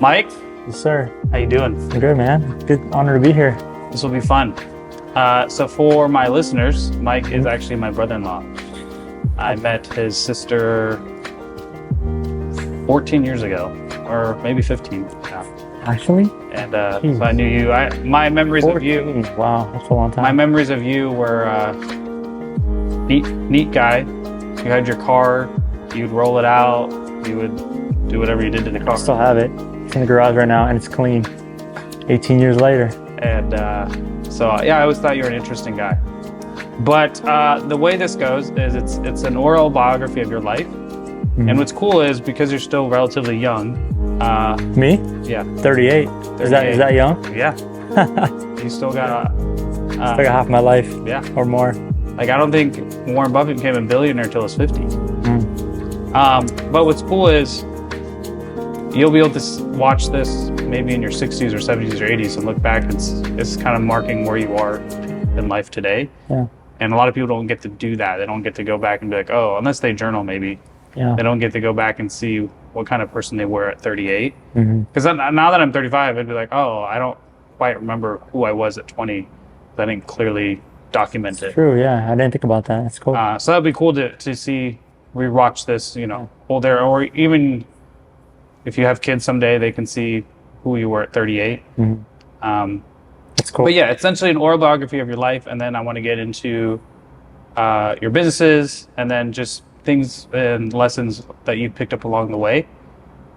Mike, Yes, sir. how you doing? I'm good, man. Good honor to be here. This will be fun. So for my listeners, Mike is actually my brother-in-law. I met his sister 14 years ago, or maybe 15 now. Actually? And so I knew you. My memories 14. of you. Wow, that's a long time. My memories of you were neat guy. You had your car. You'd roll it out. You would do whatever you did to the car. I still have it. It's in the garage right now, and it's clean. 18 years later. And so yeah, I always thought you were an interesting guy. But the way this goes is it's an oral biography of your life. And what's cool is because you're still relatively young. Me? Yeah. 38. Is that young? Yeah. You still got. Still got half my life. Yeah. Or more. Like I don't think Warren Buffett became a billionaire until he was 50. But what's cool is you'll be able to watch this maybe in your 60s or 70s or 80s and look back. It's kind of marking where you are in life today. Yeah. And a lot of people don't get to do that. They don't get to go back and be like, oh, unless they journal maybe. Yeah. They don't get to go back and see what kind of person they were at 38. Because now that I'm 35, I'd be like, oh, I don't quite remember who I was at 20. I didn't clearly document it. True, yeah. I didn't think about that. That's cool. So that'd be cool to see, rewatch this, older, or even if you have kids someday, they can see who you were at 38. That's cool. But yeah, essentially an oral biography of your life, and then I want to get into your businesses, and then just things and lessons that you picked up along the way.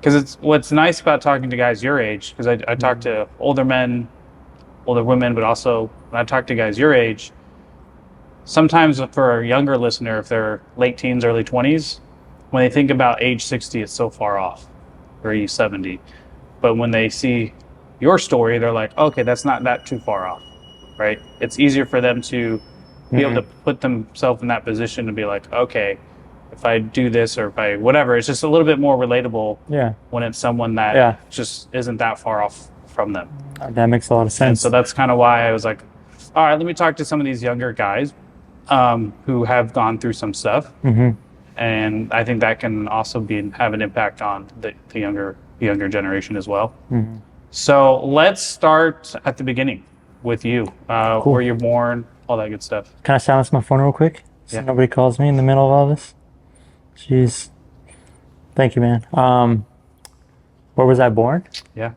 Because it's what's nice about talking to guys your age, because I talk to older men, older women, but also when I talk to guys your age, sometimes for a younger listener, if they're late teens, early 20s, when they think about age 60, it's so far off, or age 70. But when they see your story, they're like, okay, that's not that too far off, right? It's easier for them to be able to put themselves in that position and be like, okay, if I do this or if I whatever, it's just a little bit more relatable when it's someone that just isn't that far off from them. That makes a lot of sense. And so that's kind of why I was like, all right, let me talk to some of these younger guys who have gone through some stuff. And I think that can also have an impact on the younger generation as well. So let's start at the beginning with you, Cool. where you're born, all that good stuff. Can I silence my phone real quick? So nobody calls me in the middle of all this? Jeez. Thank you, man. Where was I born? Yeah. I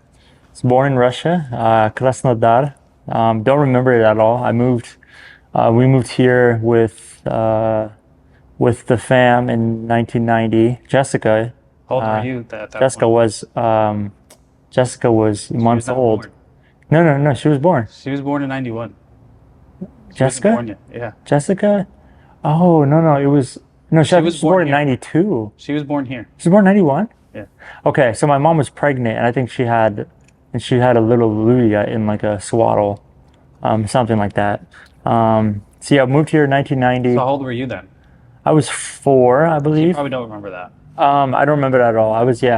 was born in Russia, Krasnodar. Don't remember it at all. We moved here with the fam in 1990. Jessica. How old were you at that Jessica point? was months old. Born. No. She was born. She was born in 91. Jessica? Born yet. Yeah. Jessica? Oh, no. It was... No, she was born in 92. She was born here. She was born in 91? Yeah. Okay, so my mom was pregnant, and I think she had a little Lulia in like a swaddle, something like that. So yeah, I moved here in 1990. So how old were you then? I was 4, I You believe. probably don't remember that. I don't remember that at all.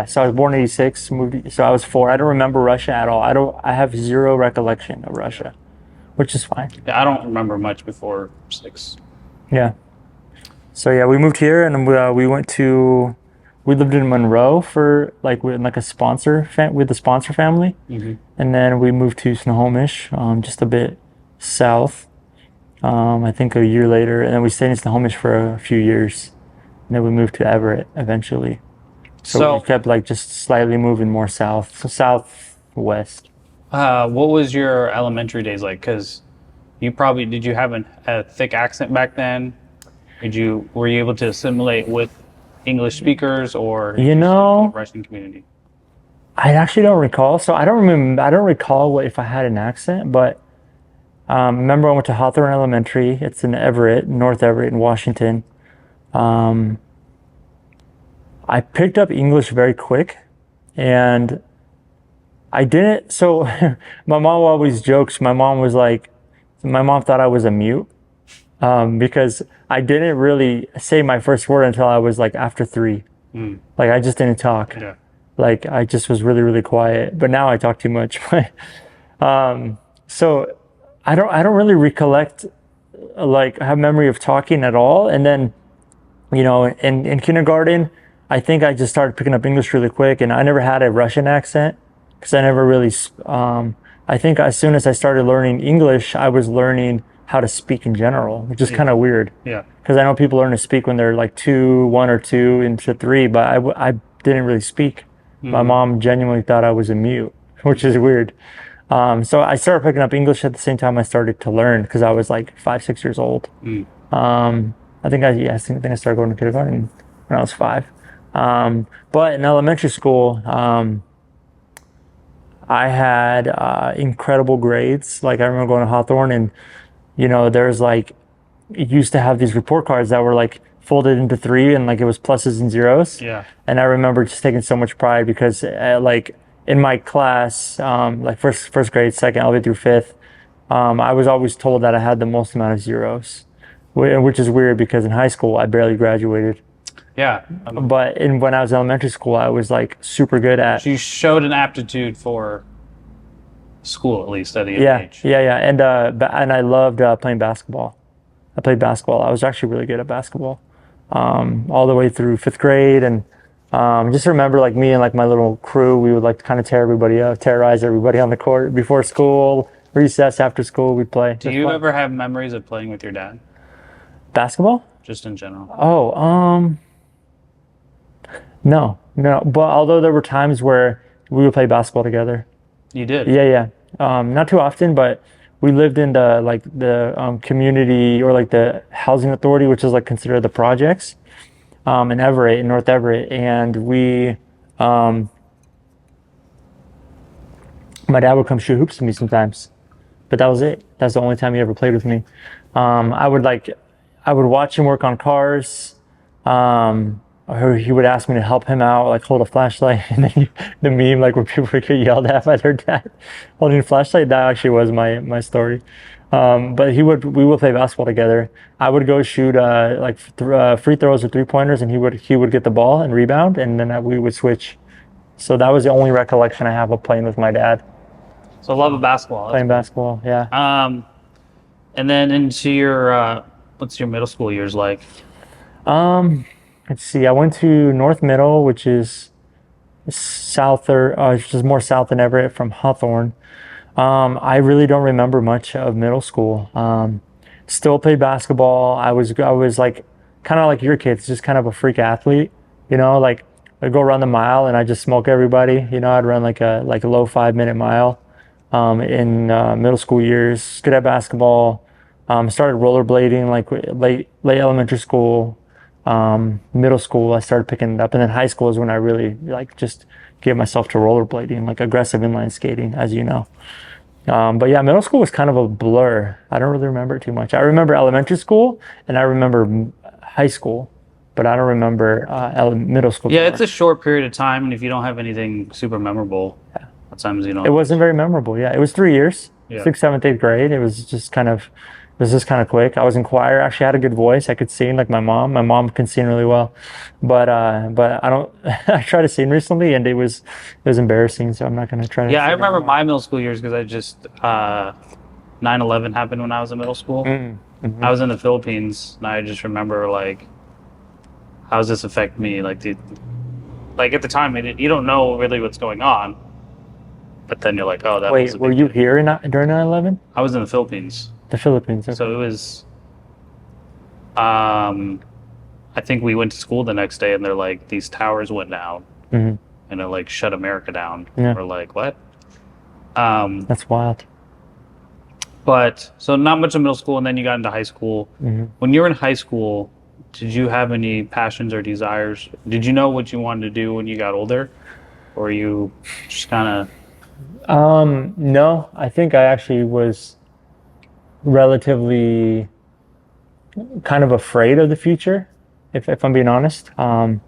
So I was born in 86, so I was 4. I don't remember Russia at all. I have zero recollection of Russia, which is fine. Yeah, I don't remember much before 6. Yeah. So yeah, we moved here, and we lived in Monroe for with a sponsor with the sponsor family, and then we moved to Snohomish, just a bit south. I think a year later, and then we stayed in Snohomish for a few years, and then we moved to Everett eventually. So we kept just slightly moving more south, so southwest. What was your elementary days like? Because did you have a thick accent back then? Were you able to assimilate with English speakers or the Russian community? I actually don't recall. So I don't recall if I had an accent, but remember I went to Hawthorne Elementary. It's in Everett, North Everett in Washington. I picked up English very quick, and I didn't. So my mom always jokes. My mom thought I was a mute. Because I didn't really say my first word until I was after 3. I just didn't talk. Yeah. I just was really, really quiet. But now I talk too much. So I don't really recollect have memory of talking at all. And then, in kindergarten, I think I just started picking up English really quick, and I never had a Russian accent. because I never really. I think as soon as I started learning English, I was learning how to speak in general, which is kind of weird. Yeah. Because I know people learn to speak when they're like two, one or two into three, but I didn't really speak. My mom genuinely thought I was a mute, which is weird. So I started picking up English at the same time I started to learn because I was like 5, 6 years old. I think I started going to kindergarten when I was 5. But in elementary school, I had incredible grades. Like I remember going to Hawthorne, and there's like it used to have these report cards that were like folded into three, and like it was pluses and zeros. Yeah. And I remember just taking so much pride because like in my class, like first grade, second, all the way through fifth, I was always told that I had the most amount of zeros, which is weird because in high school I barely graduated. Yeah. But when I was in elementary school, I was like super good at. So you showed an aptitude for school, at least at a young age. Yeah. And I loved playing basketball. I played basketball. I was actually really good at basketball, all the way through fifth grade. And just remember, like me and like my little crew, we would like kind of tear everybody up, terrorize everybody on the court before school, recess, after school, we'd play. Do you ever have memories of playing with your dad? Basketball? Just in general. Oh, no. But although there were times where we would play basketball together. You did? Yeah. Not too often, but we lived in the community or like the housing authority, which is like considered the projects, in Everett, in North Everett, and my dad would come shoot hoops with me sometimes, but that was it. That's the only time he ever played with me. I would watch him work on cars. Or he would ask me to help him out, like hold a flashlight, and then the meme, like where people would get yelled at by their dad holding a flashlight. That actually was my story. But we would play basketball together. I would go shoot free throws or 3-pointers, and he would get the ball and rebound, and then we would switch. So that was the only recollection I have of playing with my dad. So love of basketball. Playing basketball, yeah. And then into your what's your middle school years like? Let's see. I went to North Middle, which is it's just more south than Everett from Hawthorne. I really don't remember much of middle school. Still played basketball. I was like kind of like your kids, just kind of a freak athlete. Like I'd go run the mile and I just smoke everybody. I'd run like a low 5-minute mile. In middle school years, good at basketball. Started rollerblading like late elementary school. Middle school, I started picking it up, and then high school is when I really like just gave myself to rollerblading, like aggressive inline skating, as you know. But yeah, middle school was kind of a blur. I don't really remember it too much. I remember elementary school and I remember high school, but I don't remember middle school. Yeah, it's a short period of time, and if you don't have anything super memorable, at times you know. It wasn't very memorable. Yeah, it was 3 years, Yeah. 6th, 7th, 8th grade. It was just kind of quick. I was in choir. Actually, had a good voice. I could sing like my mom. My mom can sing really well, but I don't. I tried to sing recently, and it was embarrassing. So I'm not going to try to. Yeah, I remember my middle school years because I just 9/11 happened when I was in middle school. Mm-hmm. I was in the Philippines, and I just remember like, how does this affect me? Like at the time, you don't know really what's going on, but then you're like, oh, that. Wait, were you here during 9/11? I was in the Philippines. The Philippines. Okay. So it was, I think we went to school the next day and they're like, these towers went down and it like shut America down. Yeah. We're like, what? That's wild. But so not much in middle school, and then you got into high school. When you were in high school, did you have any passions or desires? Did you know what you wanted to do when you got older? Or you just kind of... No, I think I actually was relatively kind of afraid of the future, if I'm being honest. I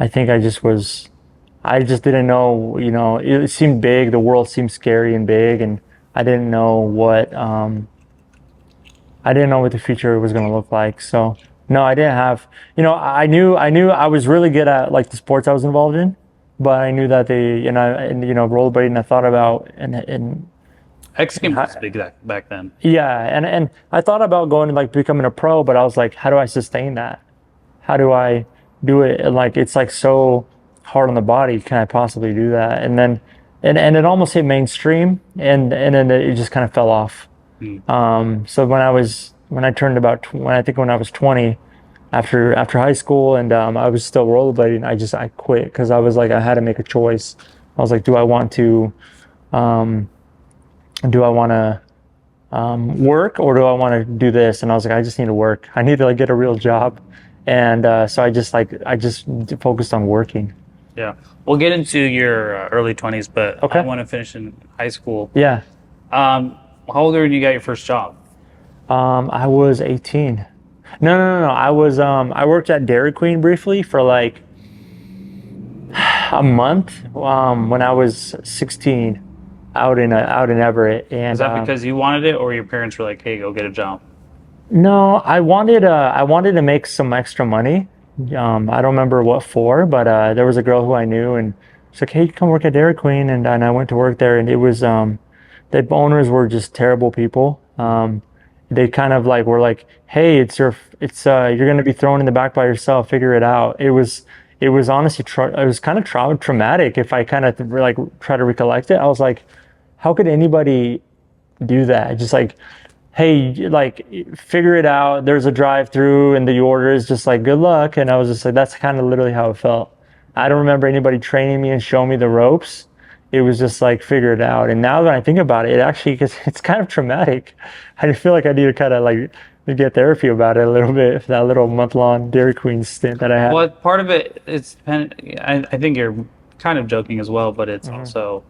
think I just didn't know, it seemed big, the world seemed scary and big, and I didn't know what the future was going to look like. So no, I didn't have, I knew I was really good at like the sports I was involved in, but I knew that rollerblading I thought about and X Games was big back then. Yeah, and I thought about going and like becoming a pro, but I was like, how do I sustain that? How do I do it? And like it's like so hard on the body. Can I possibly do that? And and it almost hit mainstream, and then it just kind of fell off. So when I turned about when I was 20, after high school, and I was still rollerblading, I quit because I was like I had to make a choice. I was like, um, do I want to work, or do I want to do this? And I was like, I just need to work. I need to like get a real job, and so I just focused on working. Yeah. We'll get into your early 20s, but Okay. I want to finish in high school. Yeah. How old were you when you got your first job? I was 18. No. I worked at Dairy Queen briefly for like a month when I was 16 out in Everett. And Is that because you wanted it, or your parents were like, "Hey, go get a job"? no, I wanted to make some extra money. I don't remember what for, but there was a girl who I knew, and she's like, "Hey, come work at Dairy Queen," and I went to work there, and it was the owners were just terrible people. They kind of like were like, "Hey, you're gonna be thrown in the back by yourself. Figure it out." It was honestly it was kind of traumatic. If I kind of like try to recollect it, I was like, "How could anybody do that?" Just like, hey, like figure it out. There's a drive-through, and the order is just like good luck. And I was just like, that's kind of literally how it felt. I don't remember anybody training me and showing me the ropes. It was just like figure it out. And now that I think about it, it actually it's kind of traumatic. I feel like I need to kind of like get therapy about it a little bit. For that little month-long Dairy Queen stint that I had. Well, part of it, I think you're kind of joking as well, but it's also,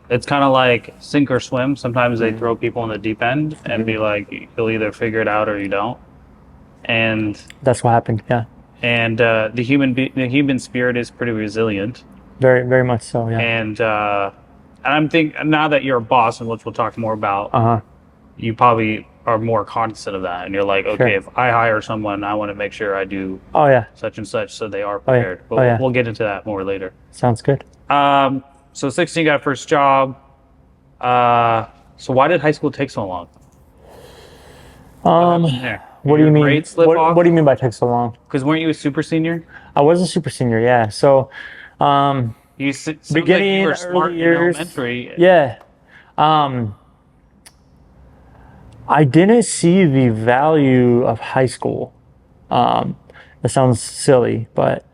it's kind of like sink or swim. Sometimes they throw people in the deep end and be like, you'll either figure it out or you don't. And That's what happened. Yeah, the human spirit is pretty resilient. very very much so. Yeah. And I'm thinking now that you're a boss, and which we'll talk more about, Uh-huh. you probably are more cognizant of that, and you're like, okay, Sure. if I hire someone, I want to make sure I do Oh yeah. such and such so they are Oh, yeah. prepared. But Oh, yeah. we'll get into that more later. Sounds good. So 16 got first job. So why did high school take so long? There. What do you mean? Grades slip off? What do you mean by take so long? Because weren't you a super senior? I was a super senior, yeah. So, Sounds like beginning you were smart early in years, elementary. yeah. I didn't see the value of high school. That sounds silly, but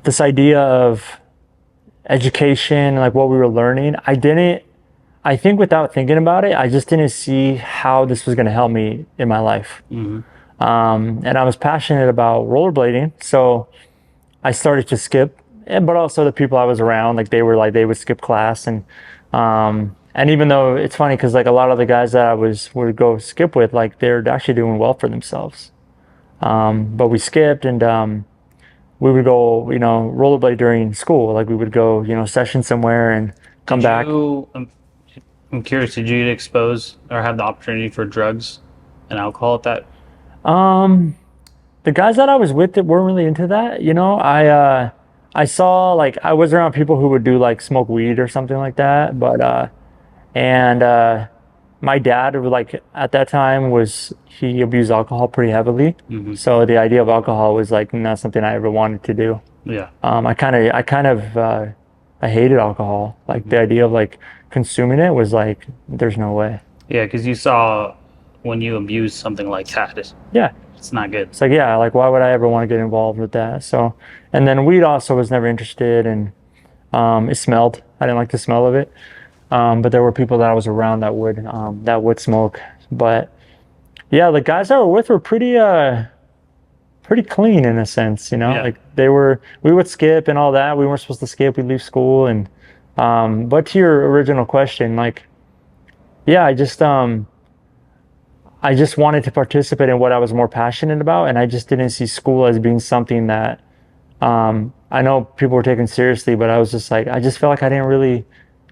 this idea of education, like what we were learning, I think without thinking about it, I just didn't see how this was going to help me in my life. And I was passionate about rollerblading, so I started to skip. But also the people I was around, like they would skip class, and even though it's funny because like a lot of the guys that would go skip with, like they're actually doing well for themselves. But we skipped, and we would go, rollerblade during school. Like we would go, session somewhere and come back. I'm curious, did you get exposed or have the opportunity for drugs and alcohol at that? The guys that I was with that weren't really into that. I saw like I was around people who would do like smoke weed or something like that, but and my dad would like at that time he abused alcohol pretty heavily. So the idea of alcohol was like not something I ever wanted to do. Yeah. I hated alcohol. Like the idea of like consuming it was like there's no way. Yeah, because you saw when you abuse something like that, Yeah. it's not good. It's like, yeah, like why would I ever want to get involved with that? So, and then weed also was never interested, and it smelled. I didn't like the smell of it. But there were people that I was around that would smoke. But yeah, the guys that were with were pretty clean in a sense, Yeah. like we would skip and all that. We weren't supposed to skip. We'd leave school. And but to your original question, like, yeah, I just wanted to participate in what I was more passionate about, and I just didn't see school as being something that I know people were taking seriously, but I was just like, I just felt like I didn't really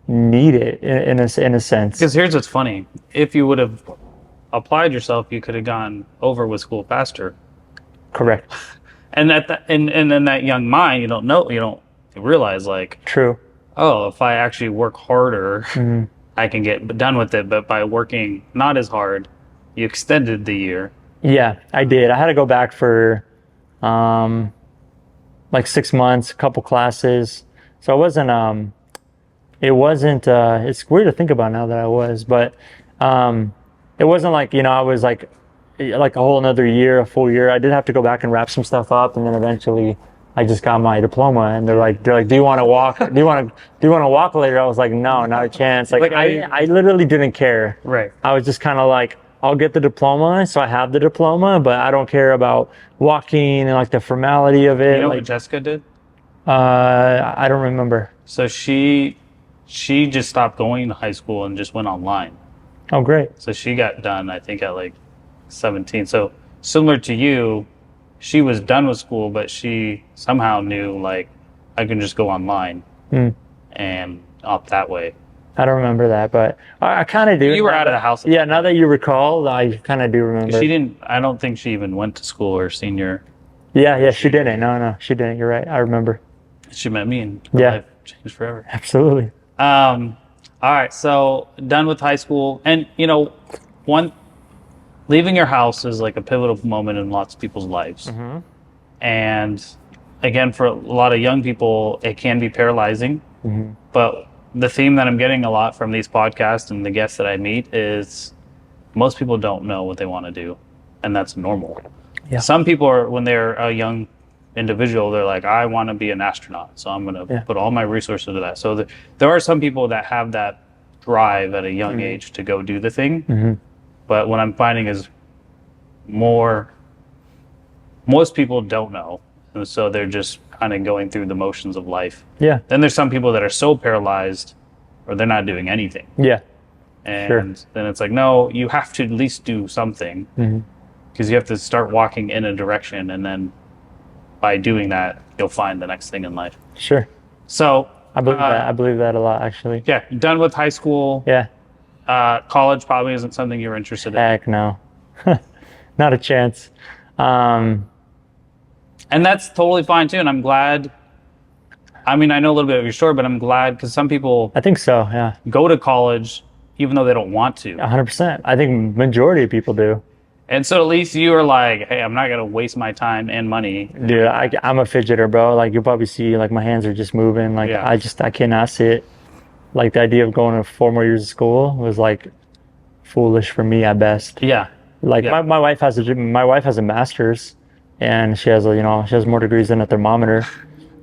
need it in a sense. Because here's what's funny: if you would have applied yourself, you could have gone over with school faster. Correct. And and in that young mind, you don't realize like, True. oh, if I actually work harder, I can get done with it. But by working not as hard, you extended the year. Yeah, I did. I had to go back for like 6 months, a couple classes. So I wasn't it wasn't. It's weird to think about now that I was, but it wasn't like, I was like a whole another year, a full year. I did have to go back and wrap some stuff up, and then eventually I just got my diploma. And they're like, do you want to walk? Do you want to walk later? I was like, no, not a chance. Like, I literally didn't care. Right. I was just kind of like, I'll get the diploma, so I have the diploma, but I don't care about walking and like the formality of it. You know like, what Jessica did? I don't remember. So she just stopped going to high school and just went online. Oh, great. So she got done, I think, at like 17. So similar to you, she was done with school, but she somehow knew like I can just go online and opt that way. I don't remember that, but I kind of do. You were out of the house. Yeah, now that you recall, I kind of do remember. She didn't. I don't think she even went to school her senior. Yeah, she didn't. No, she didn't. You're right. I remember. She met me, and her life changed forever. Absolutely. All right, so done with high school, and leaving your house is like a pivotal moment in lots of people's lives. Mm-hmm. And again, for a lot of young people, it can be paralyzing. Mm-hmm. But the theme that I'm getting a lot from these podcasts and the guests that I meet is most people don't know what they want to do, and that's normal. Yeah. Some people are, when they're a young individual, they're like, I want to be an astronaut, so I'm going to put all my resources into that. So there are some people that have that drive at a young age to go do the thing. Mm-hmm. But what I'm finding is most people don't know, and so they're just kind of going through the motions of life. Yeah. Then there's some people that are so paralyzed, or they're not doing anything. Yeah. And then it's like, no, you have to at least do something, because you have to start walking in a direction, and then by doing that, you'll find the next thing in life. Sure. So I believe that. I believe that a lot, actually. Yeah, done with high school. Yeah. College probably isn't something you're interested in. Heck no. Not a chance. And that's totally fine too. And I'm glad. I mean, I know a little bit of your story, but I'm glad because some people I think so, yeah. go to college even though they don't want to. 100%. I think majority of people do. And so at least you are like, hey, I'm not going to waste my time and money. Dude, I'm a fidgeter, bro. Like, you'll probably see, like, my hands are just moving. Like, Yeah. I cannot sit. Like, the idea of going to 4 more years of school was, like, foolish for me at best. Yeah. Like, Yeah. my wife has a master's, and she has more degrees than a thermometer.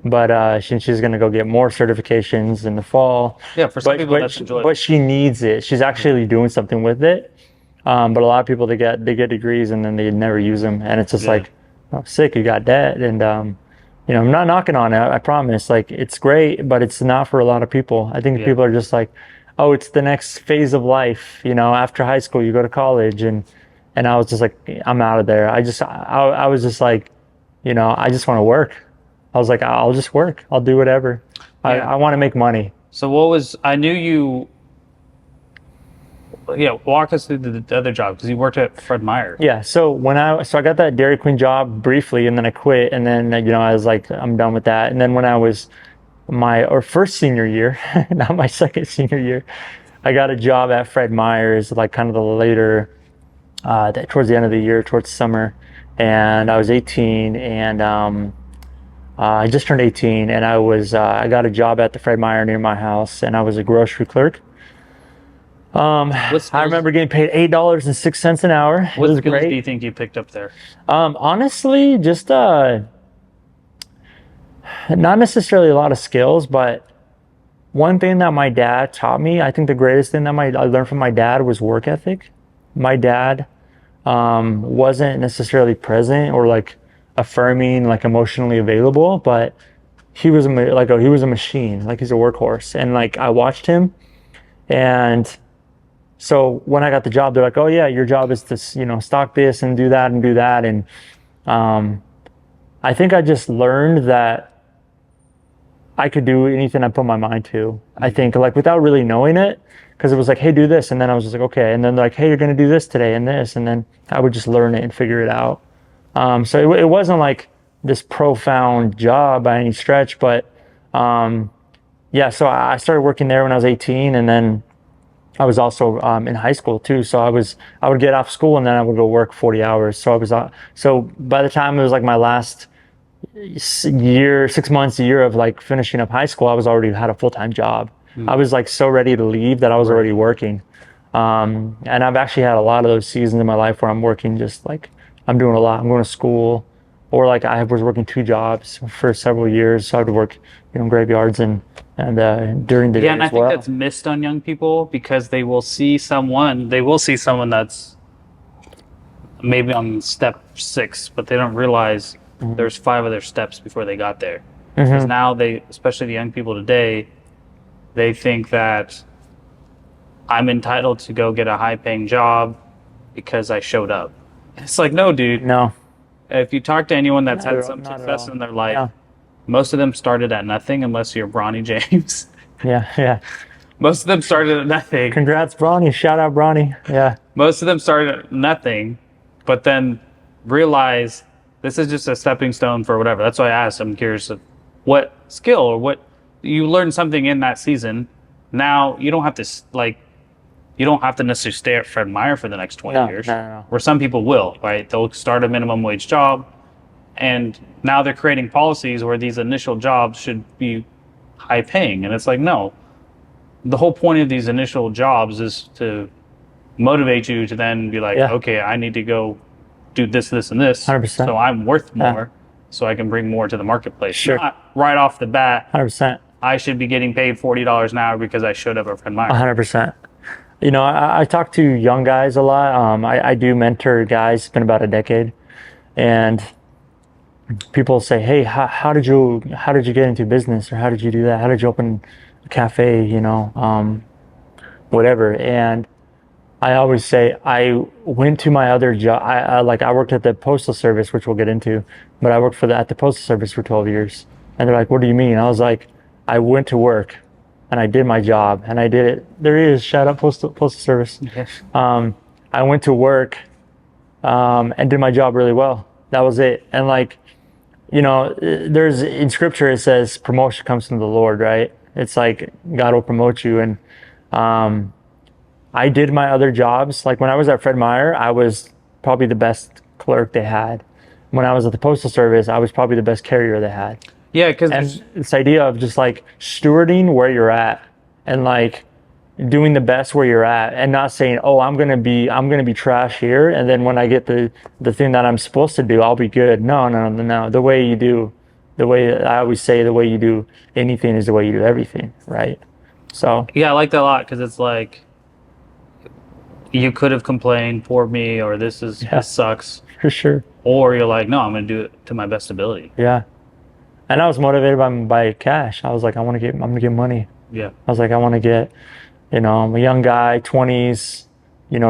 But she's going to go get more certifications in the fall. Yeah, for some people that's enjoyable. But she needs it. She's actually doing something with it. But a lot of people, they get degrees and then they never use them. And it's just like, oh, sick, you got that. And, I'm not knocking on it. I promise. Like, it's great, but it's not for a lot of people. I think people are just like, oh, it's the next phase of life. After high school, you go to college. And I was just like, I'm out of there. I was just like, I just want to work. I was like, I'll just work. I'll do whatever. I want to make money. So I knew you, walk us through the other job, because you worked at Fred Meyer. Yeah. So I got that Dairy Queen job briefly, and then I quit. And then, I was like, I'm done with that. And then when I was my first senior year, not my second senior year, I got a job at Fred Meyer's, like kind of the later, towards the end of the year, towards summer. And I was 18, and I just turned 18, and I got a job at the Fred Meyer near my house, and I was a grocery clerk. I remember getting paid $8.06 an hour. What was skills great. do you think you picked up there? Honestly, just not necessarily a lot of skills, but one thing that my dad taught me, I think the greatest thing that I learned from my dad was work ethic. My dad wasn't necessarily present or like affirming, like emotionally available, but he was a machine. Like, he's a workhorse, and like I watched him. And so when I got the job, they're like, oh yeah, your job is to, stock this and do that and do that. And I think I just learned that I could do anything I put my mind to. I think, like, without really knowing it, because it was like, hey, do this. And then I was just like, okay. And then they're like, hey, you're going to do this today and this. And then I would just learn it and figure it out. So it wasn't like this profound job by any stretch, but so I started working there when I was 18, and then I was also in high school too. So I would get off school and then I would go work 40 hours. So by the time it was like my last year, 6 months, a year of like finishing up high school, I was already had a full-time job. I was like so ready to leave that I was already working. And I've actually had a lot of those seasons in my life where I'm working just like I'm doing a lot. I'm going to school, or like I was working 2 jobs for several years. So I would work, graveyards and during the Yeah, day and I as think well. that's missed on young people because they will see someone that's maybe on step 6, but they don't realize Mhm. there's 5 other steps before they got there. Because Mhm. now especially the young people today, they think that I'm entitled to go get a high paying job because I showed up. It's like, no, dude. No, If you talk to anyone that's not had at all. some Not at success all. in their life, Yeah. most of them started at nothing unless you're Bronny James. Yeah. Yeah. Most of them started at nothing. Congrats, Bronny. Shout out, Bronny. Yeah. Most of them started at nothing, but then realize this is just a stepping stone for whatever. That's why I asked. I'm curious of what skill or what you learned something in that season. Now you don't have to you don't have to necessarily stay at Fred Meyer for the next 20 No. years, No. No. where some people will, right? They'll start a minimum wage job, and now they're creating policies where these initial jobs should be high paying. And it's like, no, the whole point of these initial jobs is to motivate you to then be like, Yeah. okay, I need to go do this, this, and this. 100%. So I'm worth Yeah. more, so I can bring more to the marketplace. Sure. Not right off the bat, 100%. I should be getting paid $40 an hour because I showed up at Fred Meyer. 100%. I talk to young guys a lot. I do mentor guys. It's been about a decade, and people say, "Hey, how did you get into business, or how did you do that? How did you open a cafe? Whatever." And I always say I went to my other job. I worked at the postal service, which we'll get into, but I worked at the postal service for 12 years. And they're like, "What do you mean?" I was like, "I went to work, and I did my job, and I did it." There he is. Shout out postal service. Yes. I went to work and did my job really well. That was it. And there's in scripture it says promotion comes from the Lord, right? It's like God will promote you, and I did my other jobs. Like when I was at Fred Meyer, I was probably the best clerk they had. When I was at the postal service, I was probably the best carrier they had. Yeah, because And this idea of just like stewarding where you're at, and like doing the best where you're at, and not saying, "Oh, I'm gonna be trash here, and then when I get the thing that I'm supposed to do, I'll be good." No, no, no, no. The way I always say, the way you do anything is the way you do everything, right? So yeah, I like that a lot because it's like you could have complained, poor me, or this sucks, for sure, or you're like, no, I'm going to do it to my best ability. yeah. And I was motivated by cash. I was like, I'm gonna get money. Yeah. I was like, I want to get, I'm a young guy, 20s,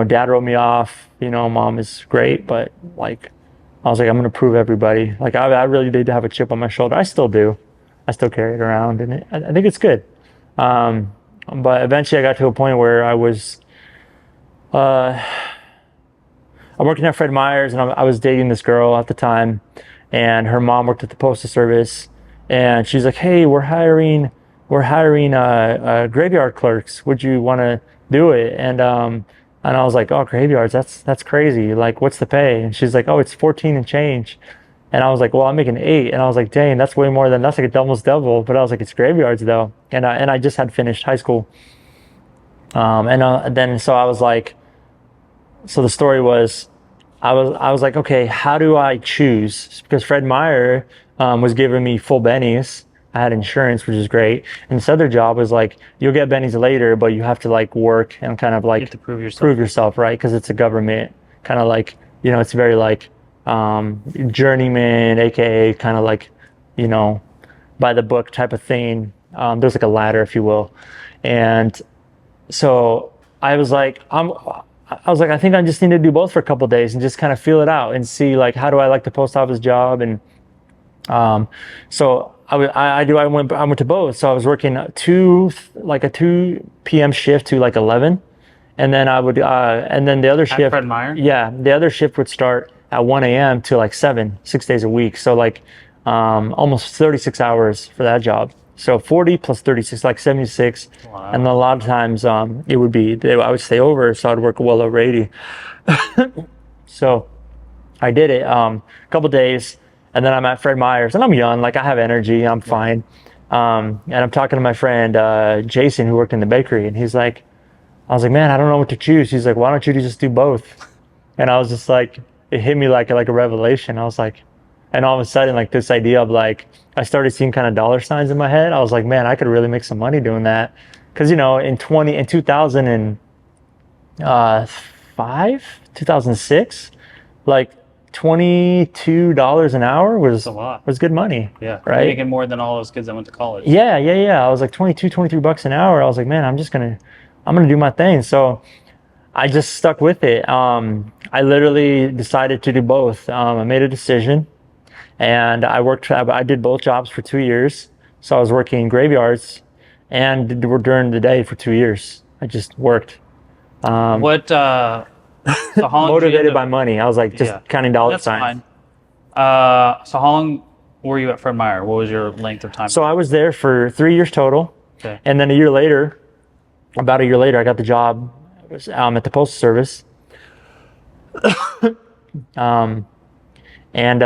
dad wrote me off, mom is great, but like, I was like, I'm going to prove everybody. Like, I really did have a chip on my shoulder. I still do. I still carry it around, and I think it's good. But eventually I got to a point where I'm working at Fred Meyer's, and I was dating this girl at the time, and her mom worked at the postal service, and she's like, "Hey, we're hiring graveyard clerks. Would you want to do it?" And I was like, "Oh, graveyards, that's crazy. Like, what's the pay?" And she's like, "Oh, it's 14 and change." And I was like, "Well, I'm making 8." And I was like, "Dang, that's way more that's like almost double." But I was like, "It's graveyards though." And I just had finished high school. Then so I was like, so the story was, I was like, okay, how do I choose? Because Fred Meyer was giving me full bennies. I had insurance, which is great. And this other job was like, you'll get bennies later, but you have to like work and kind of You like have to prove yourself. prove yourself, right? Because it's a government kind of like, it's very like journeyman, aka kind of like, by the book type of thing. There's like a ladder, if you will. And so I was like, I think I just need to do both for a couple of days and just kind of feel it out and see like, how do I like the post office job? And so I went to both. So I was working a 2 p.m. shift to like 11, and then and then the other shift. At Fred Meyer? Yeah, the other shift would start at 1 a.m. to like 7, 6 days a week. So like almost 36 hours for that job. So 40 plus 36, like 76. Wow. And a lot of times it would be, I would stay over, so I'd work well over 80. So I did it a couple days, and then I'm at Fred Meyer's, and I'm young, like I have energy, I'm fine. And I'm talking to my friend Jason, who worked in the bakery, and he's like, I was like, man, I don't know what to choose. He's like, why don't you just do both? And I was just like, it hit me like a revelation. I was like, and all of a sudden, like this idea of like, I started seeing kind of dollar signs in my head. I was like, man, I could really make some money doing that. Because in 2005, 2006, like $22 an hour That's a lot. was good money. Yeah. You're Right. making more than all those kids that went to college. Yeah. I was like 22, 23 bucks an hour. I was like, man, I'm gonna do my thing. So I just stuck with it. I literally decided to do both. I made a decision, and I did both jobs for 2 years. So I was working graveyards and during the day for 2 years. I just worked. What, so how long did you end Motivated up- by money. I was like just Yeah. counting dollar That's signs. fine. So how long were you at Fred Meyer? What was your length of time? So I was there for 3 years total. Okay. And then about a year later, I got the job at the Postal Service. And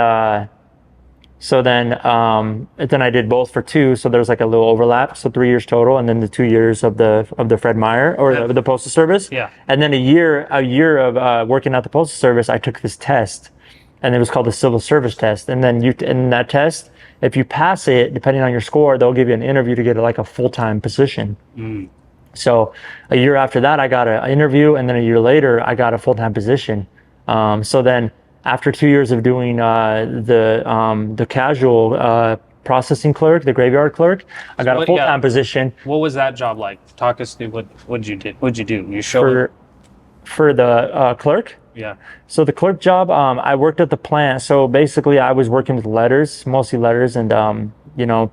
so then I did both for two. So there's like a little overlap. So 3 years total, and then the 2 years of the Fred Meyer or Yeah. the Postal Service. Yeah. And then a year of working at the Postal Service, I took this test, and it was called the Civil Service Test. And then in that test, if you pass it, depending on your score, they'll give you an interview to get like a full-time position. So a year after that, I got an interview, and then a year later, I got a full-time position. So then after 2 years of doing the casual processing clerk, the graveyard clerk, I got a full-time position What was that job like? Talk us through what'd you do? You show for the clerk. Yeah. So the clerk job, I worked at the plant. So basically, I was working with letters, mostly letters, and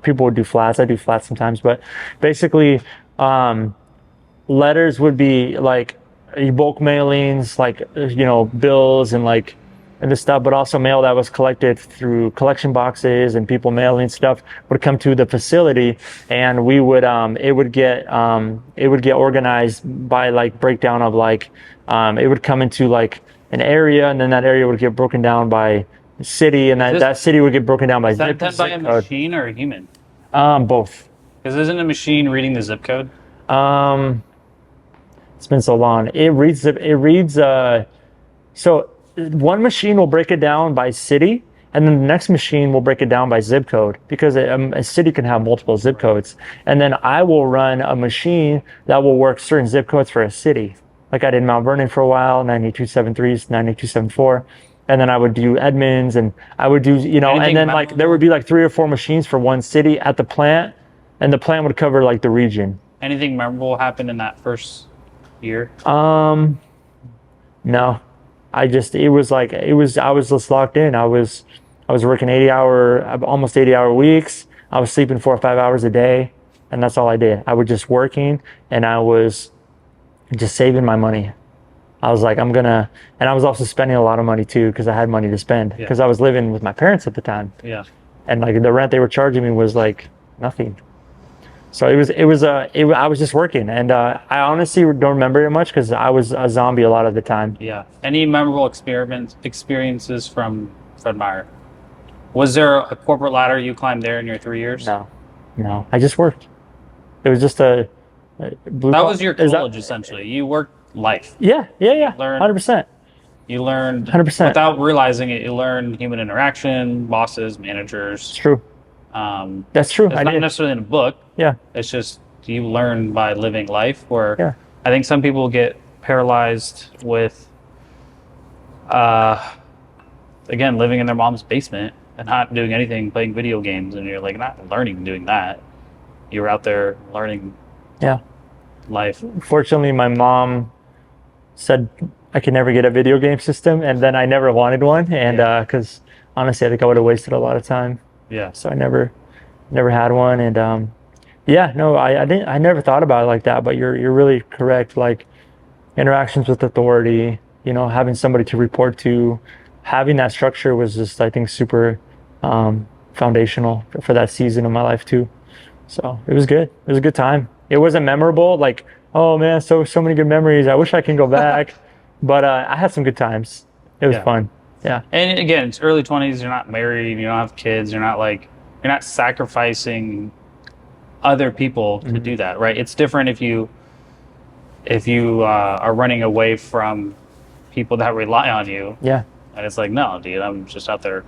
people would do flats. I do flats sometimes, but basically, letters would be like bulk mailings, like bills and this stuff, but also mail that was collected through collection boxes, and people mailing stuff would come to the facility, and we would it would get organized by like breakdown of it would come into like an area, and then that area would get broken down by city, and that city would get broken down by Is that zip done by a code. machine or a human? Both. Because isn't a machine reading the zip code? It's been so long. It reads so one machine will break it down by city, and then the next machine will break it down by zip code, because a city can have multiple zip codes. And then I will run a machine that will work certain zip codes for a city. Like I did Mount Vernon for a while, 98273, 98274. And then I would do Edmonds, and I would do, and then like there would be like 3 or 4 machines for one city at the plant, and the plant would cover like the region. Anything memorable happened in that first year? No. I was just locked in. I was working almost 80-hour weeks. I was sleeping 4 or 5 hours a day, and that's all I did. I was just working, and I was just saving my money. I was like, and I was also spending a lot of money too, because I had money to spend, because I was living with my parents at the time. Yeah. And like the rent they were charging me was like nothing. So I was just working, and I honestly don't remember it much because I was a zombie a lot of the time. Yeah. Any memorable experiences from Fred Meyer? Was there a corporate ladder you climbed there in your 3 years? No. I just worked. It was just That was your college, essentially. You worked life. Yeah. Learned- 100%. You learned 100%. without realizing it. You learned human interaction, bosses, managers. It's true. That's true. It's not necessarily in a book. Yeah. It's just you learn by living life. Where Yeah. I think some people get paralyzed with, again, living in their mom's basement and not doing anything, playing video games, and you're like not learning doing that. You're out there learning. Yeah. Life. Fortunately, my mom said I could never get a video game system, and then I never wanted one, and because honestly, I think I would have wasted a lot of time. Yeah. So I never had one, and I never thought about it like that. But you're really correct. Like interactions with authority, having somebody to report to, having that structure was just, I think, super foundational for that season of my life too. So it was good. It was a good time. It wasn't memorable, like, oh man, so many good memories. I wish I can go back, but I had some good times. It was fun. Yeah. And again, it's early 20s. You're not married. You don't have kids. You're not sacrificing other people to do that, right? It's different if you are running away from people that rely on you, Yeah. and it's like, no, dude, I'm just out there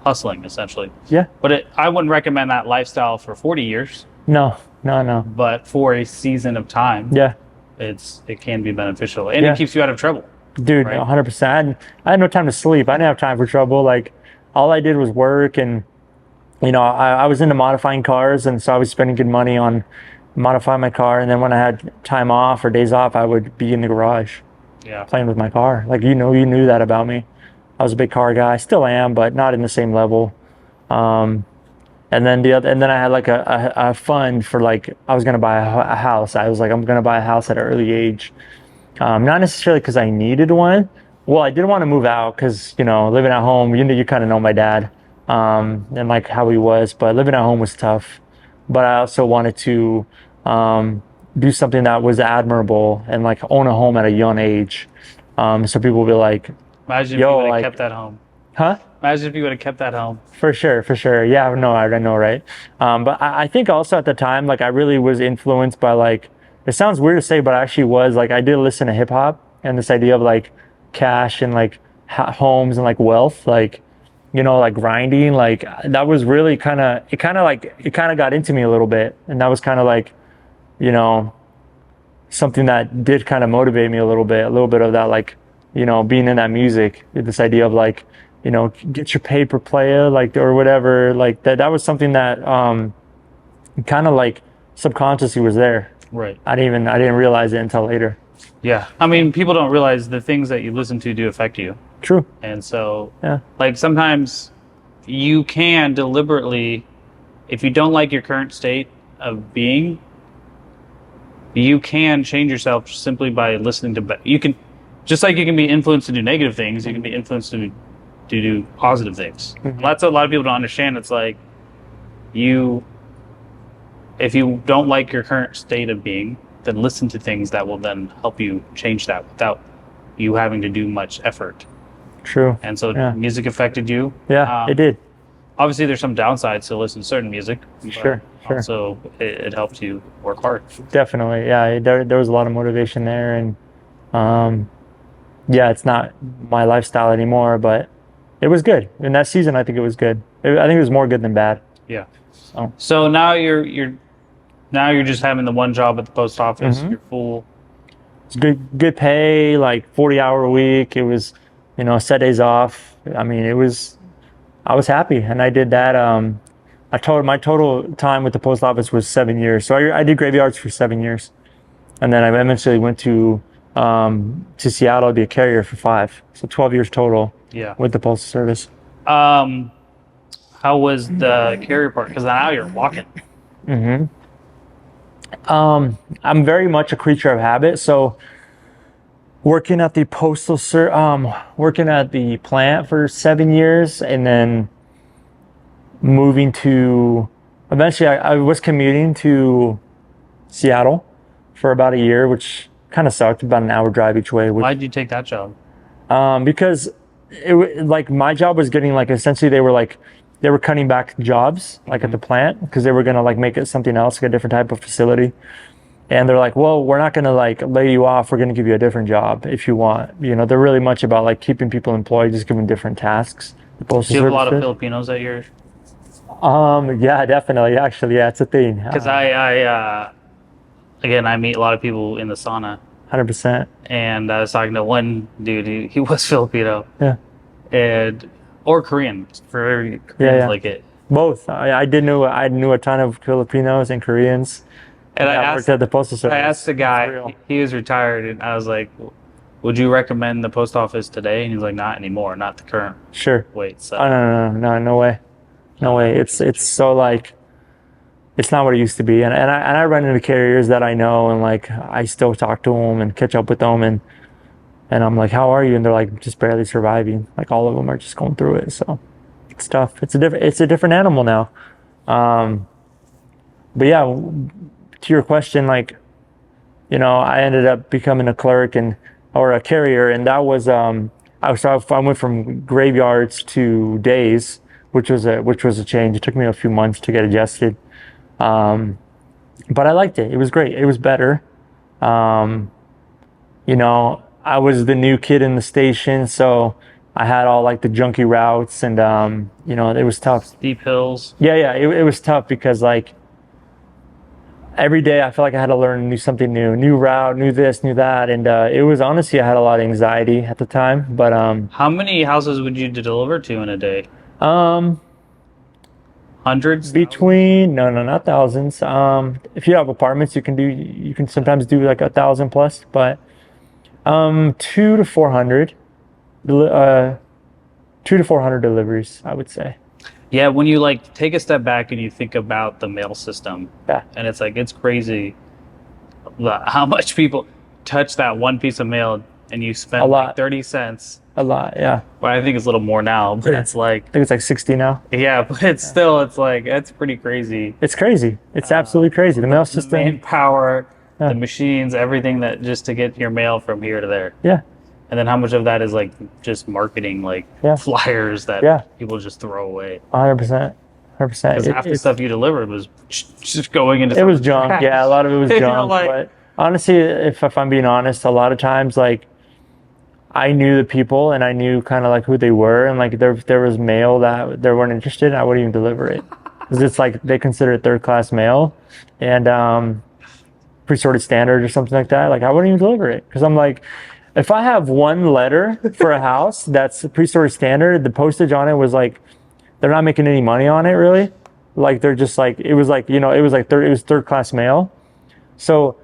hustling essentially. Yeah. But I wouldn't recommend that lifestyle for 40 years, No. No. No. but for a season of time, Yeah. it can be beneficial, and Yeah. it keeps you out of trouble. Dude, Right. 100%. I had no time to sleep. I didn't have time for trouble. Like, all I did was work, and I was into modifying cars, and so I was spending good money on modifying my car. And then when I had time off or days off, I would be in the garage Yeah. playing with my car. Like, you knew that about me. I was a big car guy. I still am, but not in the same level. And then I had like a fund for, like, I was gonna buy a house. I was like, I'm gonna buy a house at an early age. Not necessarily because I needed one. Well, I did want to move out because, living at home, you kind of know my dad, and like how he was, but living at home was tough. But I also wanted to do something that was admirable and like own a home at a young age. So people would be like, Imagine if yo, you would have like, kept that home. huh? Imagine if you would have kept that home. For sure, for sure. Yeah, no, I know, right? But I think also at the time, like, I really was influenced by, like, it sounds weird to say, but I actually was, like, I did listen to hip hop and this idea of like cash and like homes and like wealth, like, like grinding, like that was really it kind of got into me a little bit. And that was kind of like, you know, something that did kind of motivate me a little bit of that, like, being in that music, this idea of like, get your paper player, like, or whatever, like that was something that kind of like subconsciously was there. Right. I didn't realize it until later. Yeah. I mean, people don't realize the things that you listen to do affect you. True. And so, Yeah. like, sometimes you can deliberately, if you don't like your current state of being, you can change yourself simply by listening to, you can, just like you can be influenced to do negative things, you can be influenced to do positive things. Mhm. That's what a lot of people don't understand. It's like, if you don't like your current state of being, then listen to things that will then help you change that without you having to do much effort. True. And so Yeah. music affected you. Yeah, it did. Obviously, there's some downsides to listen to certain music. But Sure. Also, it helped you work hard. Definitely. Yeah, there was a lot of motivation there, and yeah, it's not my lifestyle anymore, but it was good. In that season, I think it was good. I think it was more good than bad. Yeah. So, So now you're just having the one job at the post office. Mhm. You're full. it's good pay, like 40-hour a week. It was, set days off. I mean, I was happy, and I did that. My total time with the post office was 7 years. So I did graveyards for 7 years, and then I eventually went to Seattle to be a carrier for 5. So 12 years total Yeah. with the postal service. How was the carrier part? Because now you're walking. Mm-hmm. I'm very much a creature of habit. So working at the working at the plant for 7 years, and then moving to, eventually I was commuting to Seattle for about a year, which kind of sucked, about an hour drive each way. Why did you take that job? Because like my job was getting, like, essentially they were cutting back jobs, like, at the plant, because they were going to, like, make it something else, like a different type of facility. And they're like, well, we're not going to, like, lay you off. We're going to give you a different job if you want. They're really much about, like, keeping people employed, just giving different tasks. The postal Do you have a lot of service. Filipinos at your? Yeah, definitely. Actually, yeah, it's a thing. Because again, I meet a lot of people in the sauna, 100%. and I was talking to one dude. He was Filipino, Yeah. or Korean. For Koreans, Yeah. like it. Both. I knew a ton of Filipinos and Koreans. And I worked at the postal service. I asked the For guy. real. He was retired, and I was like, "Would you recommend the post office today?" And he's like, "Not anymore. Not the current Sure. wait." So Oh, no way. No way. It's so, like, it's not what it used to be. And I run into carriers that I know, and, like, I still talk to them and catch up with them, and I'm like, how are you? And they're like, just barely surviving. Like, all of them are just going through it. So it's tough. It's a different animal now. But yeah, to your question, like, I ended up becoming a clerk or a carrier, and that was I went from graveyards to days, which was a change. It took me a few months to get adjusted. But I liked it. It was great. It was better. Um, I was the new kid in the station, so I had all like the junky routes, and it was tough. Steep hills. Yeah, it was tough because like every day I felt like I had to learn something new route, new this, new that, and it was honestly I had a lot of anxiety at the time. But How many houses would you deliver to in a day? um, Hundreds? between no, not thousands. If you have apartments, you can sometimes do like 1,000 plus, but 2 to 400, uh, 2 to 400 deliveries, I would say. Yeah, when you like take a step back and you think about the mail system, Yeah, and it's like it's crazy how much people touch that one piece of mail and you a spend like lot, 30 cents. a lot. Yeah, Well, I think it's a little more now, but Yeah. it's like, I think it's like 60 now. yeah, but it's still, it's like, that's pretty crazy. It's crazy. It's absolutely crazy. The mail The system. manpower, Yeah. the machines, everything that just to get your mail from here to there. Yeah, And then how much of that is like just marketing, like Yeah. flyers that Yeah. people just throw away? 100%. 100%. Because half the stuff you delivered was just going into It was someone's junk. trash. Yeah, a lot of it was You're junk. like- But honestly, if I'm being honest, a lot of times like I knew the people and I knew kind of like who they were, and like there was mail that they weren't interested in, I wouldn't even deliver it because it's like they consider it third class mail, and pre-sorted standard or something like that. Like I wouldn't even deliver it because I'm like, if I have one letter for a house that's pre-sorted standard, the postage on it was like they're not making any money on it really. Like they're just like it was like it was third class mail, so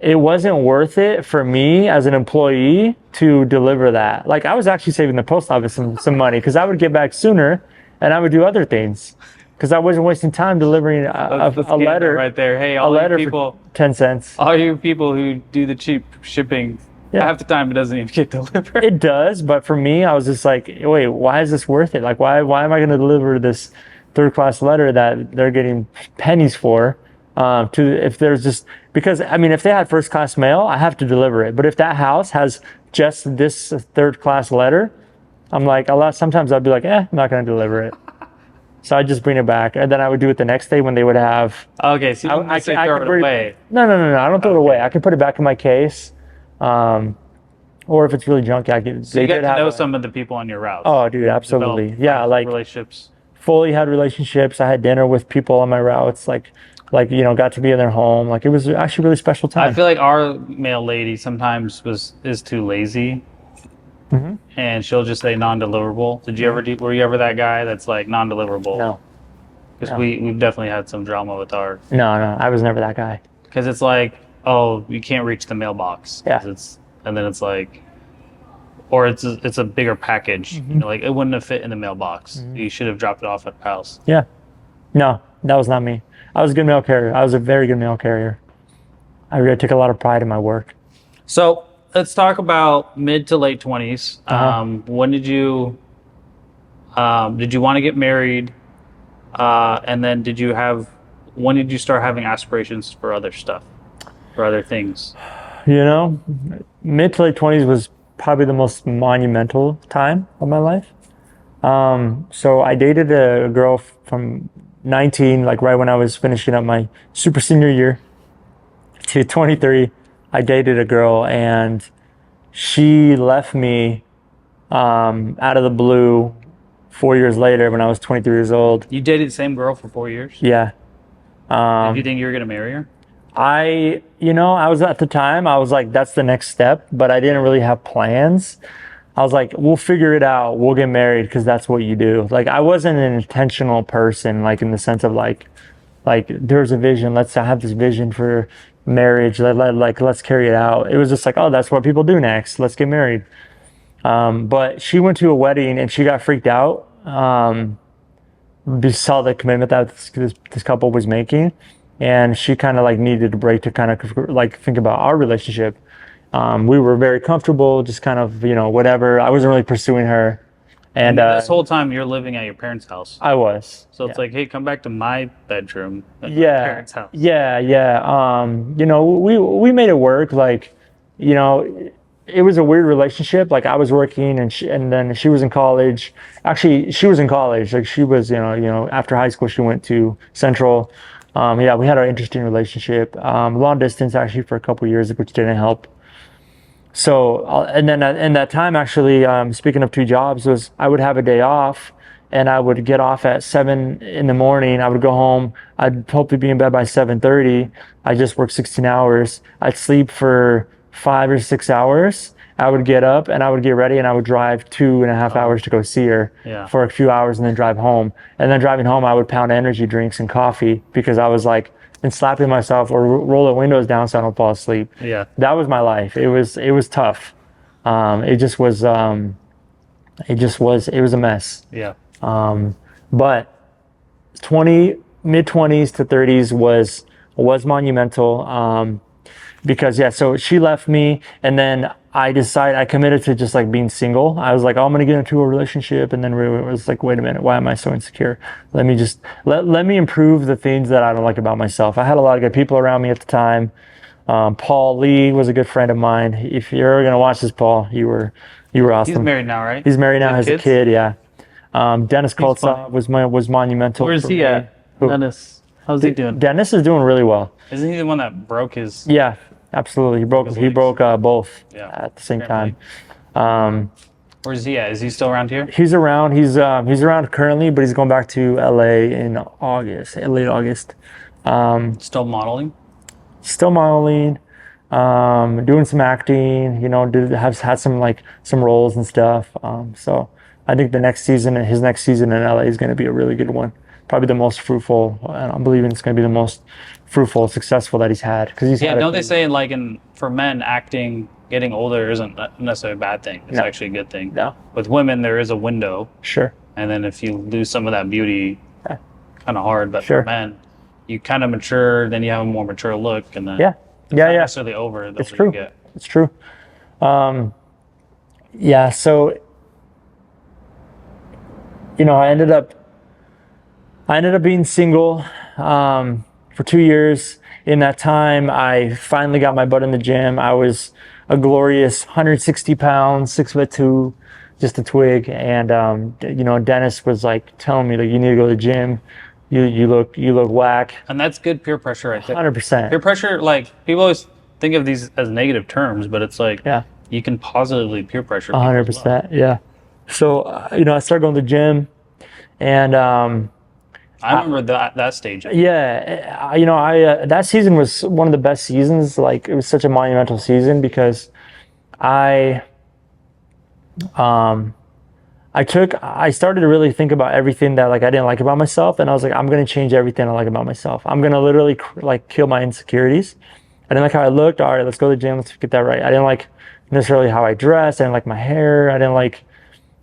it wasn't worth it for me as an employee to deliver that. Like I was actually saving the post office some money because I would get back sooner and I would do other things because I wasn't wasting time delivering That's the a scandal letter right there. Hey, a all you letter people, for 10 cents. all you people who do the cheap shipping, Yeah. half the time it doesn't even get delivered. It does, but for me, I was just like, wait, why is this worth it? Like, why am I going to deliver this third class letter that they're getting pennies for? If there's just because I mean, if they had first class mail, I have to deliver it. But if that house has just this third class letter, I'm like, sometimes I'd be like, I'm not going to deliver it. So I just bring it back, and then I would do it the next day when they would have. Okay, so you can say throw it bring away. No, I don't throw it away. I can put it back in my case, or if it's really junky, I can. So you got to know some of the people on your route. Oh, dude, absolutely. Yeah, like relationships. fully had relationships. I had dinner with people on my routes, like got to be in their home. Like it was actually a really special time. I feel like our mail lady sometimes is too lazy, and she'll just say non-deliverable. Did you ever were you ever that guy that's like non-deliverable? No, because no. we've definitely had some drama with our. no, I was never that guy. Because it's like, oh, you can't reach the mailbox. Yeah. And then it's like, or it's a bigger package. You know, like it wouldn't have fit in the mailbox. You should have dropped it off at the house. Yeah, no, that was not me. I was a good mail carrier. I was a very good mail carrier. I really took a lot of pride in my work. So let's talk about mid to late 20s. When did you want to get married? And then when did you start having aspirations for other stuff, for other things? Mid to late 20s was probably the most monumental time of my life. So I dated a girl from 19, like right when I was finishing up my super senior year, to 23. I dated a girl and she left me out of the blue 4 years later when I was 23 years old. You dated the same girl for 4 years? Yeah. Did you think you were going to marry her? I was at the time, I was like, that's the next step, but I didn't really have plans. I was like, we'll figure it out. We'll get married because that's what you do. Like, I wasn't an intentional person, like in the sense of like there's a vision. I have this vision for marriage. Let's carry it out. It was just like, oh, that's what people do next. Let's get married. But she went to a wedding and she got freaked out. Saw the commitment that this couple was making, and she kind of like needed a break to kind of like think about our relationship. We were very comfortable, just kind of, whatever. I wasn't really pursuing her. And this whole time you're living at your parents' house. I was. So it's like, hey, come back to my bedroom at my Yeah. parents' house. Yeah. We made it work. Like, it was a weird relationship. Like I was working and then she was in college. Actually, she was in college. Like she was, after high school, she went to Central. Yeah, we had an interesting relationship. Long distance actually for a couple years, which didn't help. So, and then in that time, actually, speaking of two jobs, was I would have a day off, and I would get off at 7 in the morning. I would go home. I'd hopefully be in bed by 7:30. I just work 16 hours. I'd sleep for 5 or 6 hours. I would get up and I would get ready and I would drive 2.5 hours to go see her Yeah. for a few hours and then drive home. And then driving home, I would pound energy drinks and coffee because I was like, and slapping myself or roll the windows down so I don't fall asleep. Yeah. That was my life. It was tough. It just was it was a mess. Yeah. But 20 mid 20s to 30s was monumental. Because yeah, so she left me and then I committed to just like being single. I was like, oh, I'm gonna get into a relationship, and then it was like, wait a minute, why am I so insecure? Let me just let me improve the things that I don't like about myself. I had a lot of good people around me at the time. Paul Lee was a good friend of mine. If you're ever gonna watch this, Paul, you were awesome. He's married now, right? He's married now, Has has a kids? kid, yeah. Dennis funny. Koltsov was monumental. Where's for he me. at? Who? Dennis. How's he doing? Dennis is doing really well. Isn't he the one that broke his? Yeah, absolutely. His He legs. broke both Yeah. at the same Apparently. time. Where's he at? Is he still around here? He's around. He's around currently, but he's going back to LA in late August. Still modeling? Still modeling, doing some acting. You know, has had some roles and stuff. So I think his next season in LA is going to be a really good one. Probably the most fruitful. And I'm believing it's going to be the most fruitful, successful that he's had because he's Yeah. had. Don't they say like for men acting, getting older isn't necessarily a bad thing. It's No. actually a good thing. No, With women, there is a window, sure. and then if you lose some of that beauty, Yeah. kind of hard. But Sure. for men, you kind of mature, then you have a more mature look, and then Yeah, it's yeah, not yeah. necessarily over. The It's older true. you get. It's true. Yeah, so I ended up being single for 2 years. In that time, I finally got my butt in the gym. I was a glorious 160 pounds, 6'2", just a twig. And Dennis was like telling me like, you need to go to the gym. You look whack. And that's good peer pressure right there. 100%. Peer pressure, like people always think of these as negative terms, but it's like Yeah. you can positively peer pressure people as well. 100%. Yeah. So I started going to the gym, and I remember that stage. yeah, that season was one of the best seasons. Like it was such a monumental season because I started to really think about everything that like I didn't like about myself, and I was like, I'm gonna change everything I like about myself. I'm gonna literally like kill my insecurities. I didn't like how I looked. All right, let's go to the gym. Let's get that right. I didn't like necessarily how I dressed. I didn't like my hair. I didn't like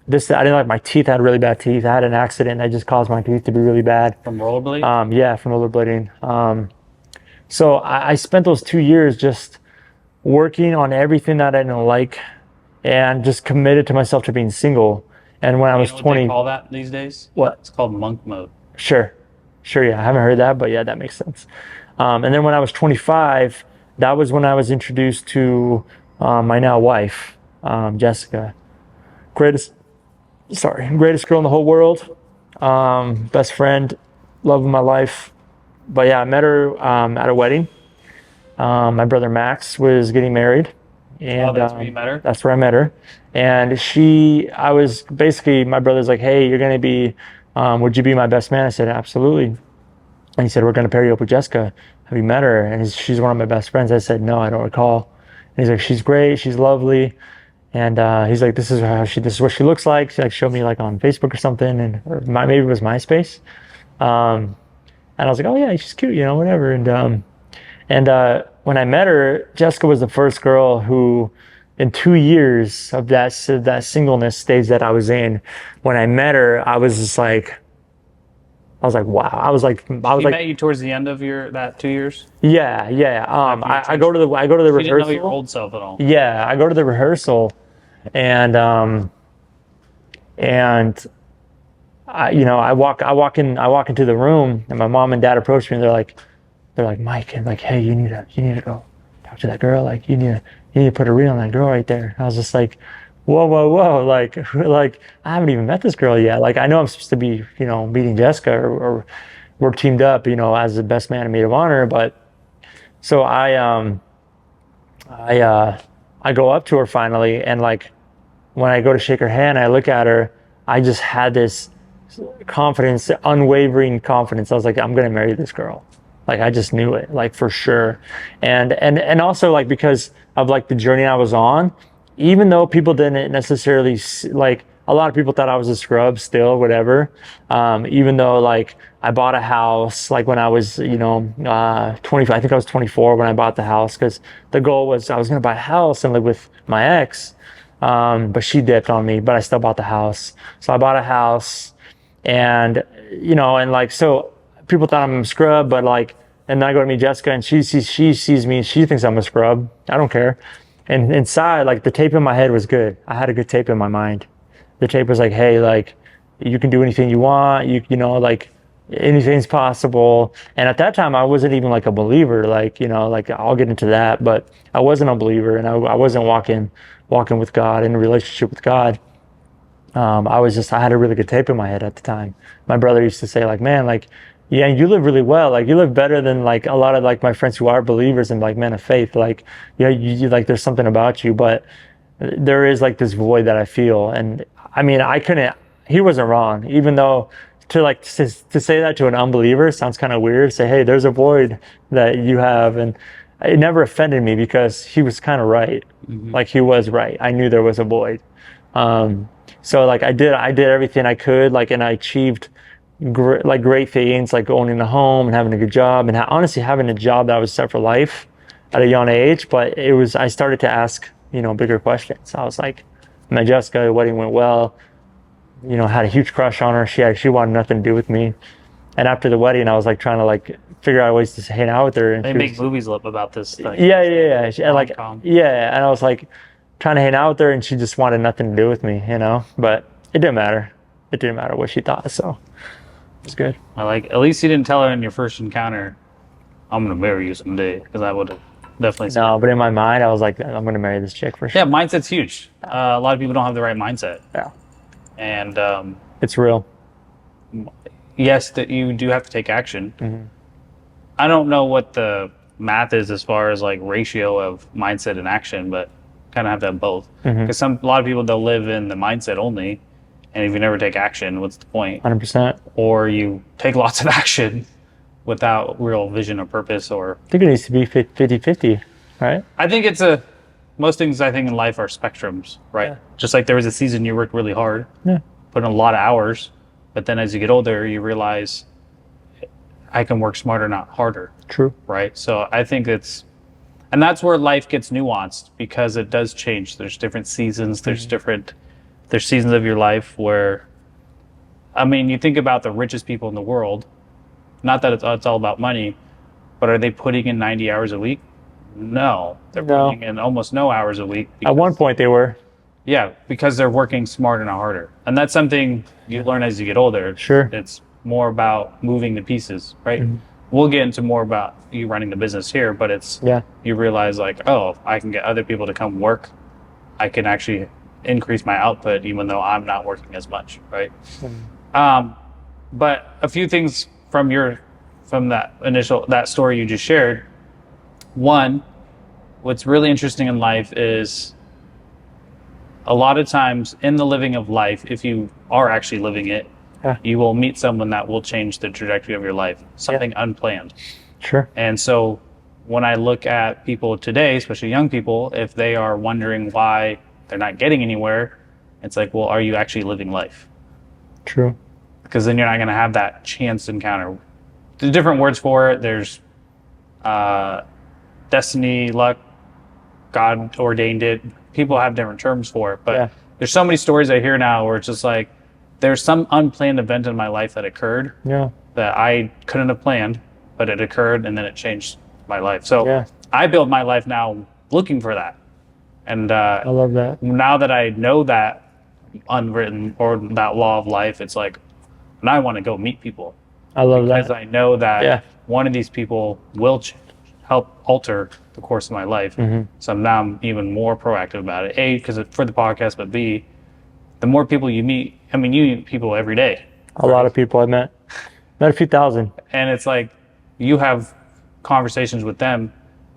this. I didn't like my teeth. I had really bad teeth. I had an accident that just caused my teeth to be really bad. From rollerblade? Yeah, from rollerblading. So I spent those 2 years just working on everything that I didn't like, and just committed to myself to being single. And when I was You know what 20, they call that these days? what? It's called monk mode. Sure, yeah, I haven't heard that, but yeah, that makes sense. And then when I was 25, that was when I was introduced to my now wife, Jessica. Greatest girl in the whole world. Best friend, love of my life. But yeah, I met her at a wedding. My brother Max was getting married. And That's where you met her? that's where I met her. And my brother's like, hey, you're going to be, would you be my best man? I said, absolutely. And he said, we're going to pair you up with Jessica. Have you met her? And she's one of my best friends. I said, no, I don't recall. And he's like, she's great. She's lovely. And he's like, this is what she looks like. She like showed me like on Facebook or something, maybe it was MySpace. And I was like, oh yeah, she's cute, whatever. And when I met her, Jessica was the first girl who, in 2 years of that singleness stage that I was in, when I met her, I was just like, wow. I was like, She met you towards the end of that 2 years? yeah. I go to the She didn't rehearsal. know your old self at all. Yeah, I go to the rehearsal, and I walk into the room, and my mom and dad approach me, and they're like, Mike, and like, hey, you need to go talk to that girl. Like, you need to put a reel on that girl right there. I was just like, whoa, like I haven't even met this girl yet. Like, I know I'm supposed to be, meeting Jessica, we're teamed up, you know, as the best man and maid of honor. But so I go up to her finally, and like when I go to shake her hand, I look at her. I just had this confidence, unwavering confidence. I was like, I'm gonna marry this girl. Like I just knew it, like for sure. And also like because of like the journey I was on, even though people didn't necessarily like a lot of people thought I was a scrub still, whatever. Even though like I bought a house, like when I was, you know, 20, I think I was 24 when I bought the house, because the goal was I was going to buy a house and live with my ex. But she dipped on me, but I still bought the house. So I bought a house, and, you know, and like, so people thought I'm a scrub, but like, and then I go to meet Jessica, and she sees me, she thinks I'm a scrub. I don't care. And inside, like the tape in my head was good. I had a good tape in my mind. The tape was like, hey, like you can do anything you want. You know, like anything's possible. And at that time, I wasn't even like a believer. Like, you know, like I'll get into that, but I wasn't a believer, and I wasn't walking with God, in a relationship with God. I had a really good tape in my head at the time. My brother used to say like, man, like, yeah, you live really well. Like you live better than like a lot of like my friends who are believers and like men of faith. Like, yeah, you like, there's something about you, but there is like this void that I feel. And I mean, he wasn't wrong, even though to say that to an unbeliever sounds kind of weird. Say, hey, there's a void that you have. And it never offended me because he was kind of right. Mm-hmm. Like he was right. I knew there was a void. So like I did everything I could, like, and I achieved great things, like owning a home and having a good job, and honestly having a job that was set for life at a young age. But I started to ask, you know, bigger questions. I was like, met Jessica, the wedding went well, you know, had a huge crush on her. She wanted nothing to do with me. And after the wedding, I was like trying to like figure out ways to hang out with her. And they make movies about this thing. Yeah. And I was like trying to hang out with her, and she just wanted nothing to do with me, you know. But it didn't matter. It didn't matter what she thought. So it was good. At least you didn't tell her in your first encounter, I'm gonna marry you someday, because I would have definitely said no. But in my mind, I was like, I'm gonna marry this chick for sure. Yeah, mindset's huge. A lot of people don't have the right mindset. Yeah. And it's real. Yes, that you do have to take action. Mm-hmm. I don't know what the math is as far as like ratio of mindset and action, but kind of have to have both. Because a lot of people, they'll live in the mindset only, and if you never take action, what's the point? 100%. Or you take lots of action without real vision or purpose. Or I think it needs to be 50-50, right? I think most things I think in life are spectrums, right? Yeah. Just like there was a season you worked really hard, put in a lot of hours, but then as you get older, you realize I can work smarter, not harder. True. Right? So I think and that's where life gets nuanced, because it does change. There's different seasons. There's seasons of your life where, I mean, you think about the richest people in the world, not that it's all about money, but are they putting in 90 hours a week? No. They're putting in almost no hours a week. At one point they were. Yeah, because they're working smarter, not harder. And that's something you learn as you get older. Sure. It's more about moving the pieces, right? Mm-hmm. We'll get into more about you running the business here, but you realize like, oh, I can get other people to come work. I can actually increase my output even though I'm not working as much, right? Mm-hmm. But a few things from that story you just shared. One, what's really interesting in life is a lot of times in the living of life, if you are actually living it, you will meet someone that will change the trajectory of your life, something unplanned. Sure. And so when I look at people today, especially young people, if they are wondering why they're not getting anywhere, it's like, well, are you actually living life? True. Because then you're not going to have that chance encounter. There's different words for it. There's destiny, luck, God ordained it. People have different terms for it. But there's so many stories I hear now where it's just like, there's some unplanned event in my life that occurred that I couldn't have planned, but it occurred and then it changed my life. So I build my life now looking for that. And I love that. Now that I know that unwritten or that law of life, it's like, and I want to go meet people. I love that. Because I know that one of these people will help alter the course of my life. Mm-hmm. So now I'm even more proactive about it. A, because for the podcast, but B, the more people you meet, I mean, you meet people every day. A lot of people I met. Met a few thousand. And it's like you have conversations with them,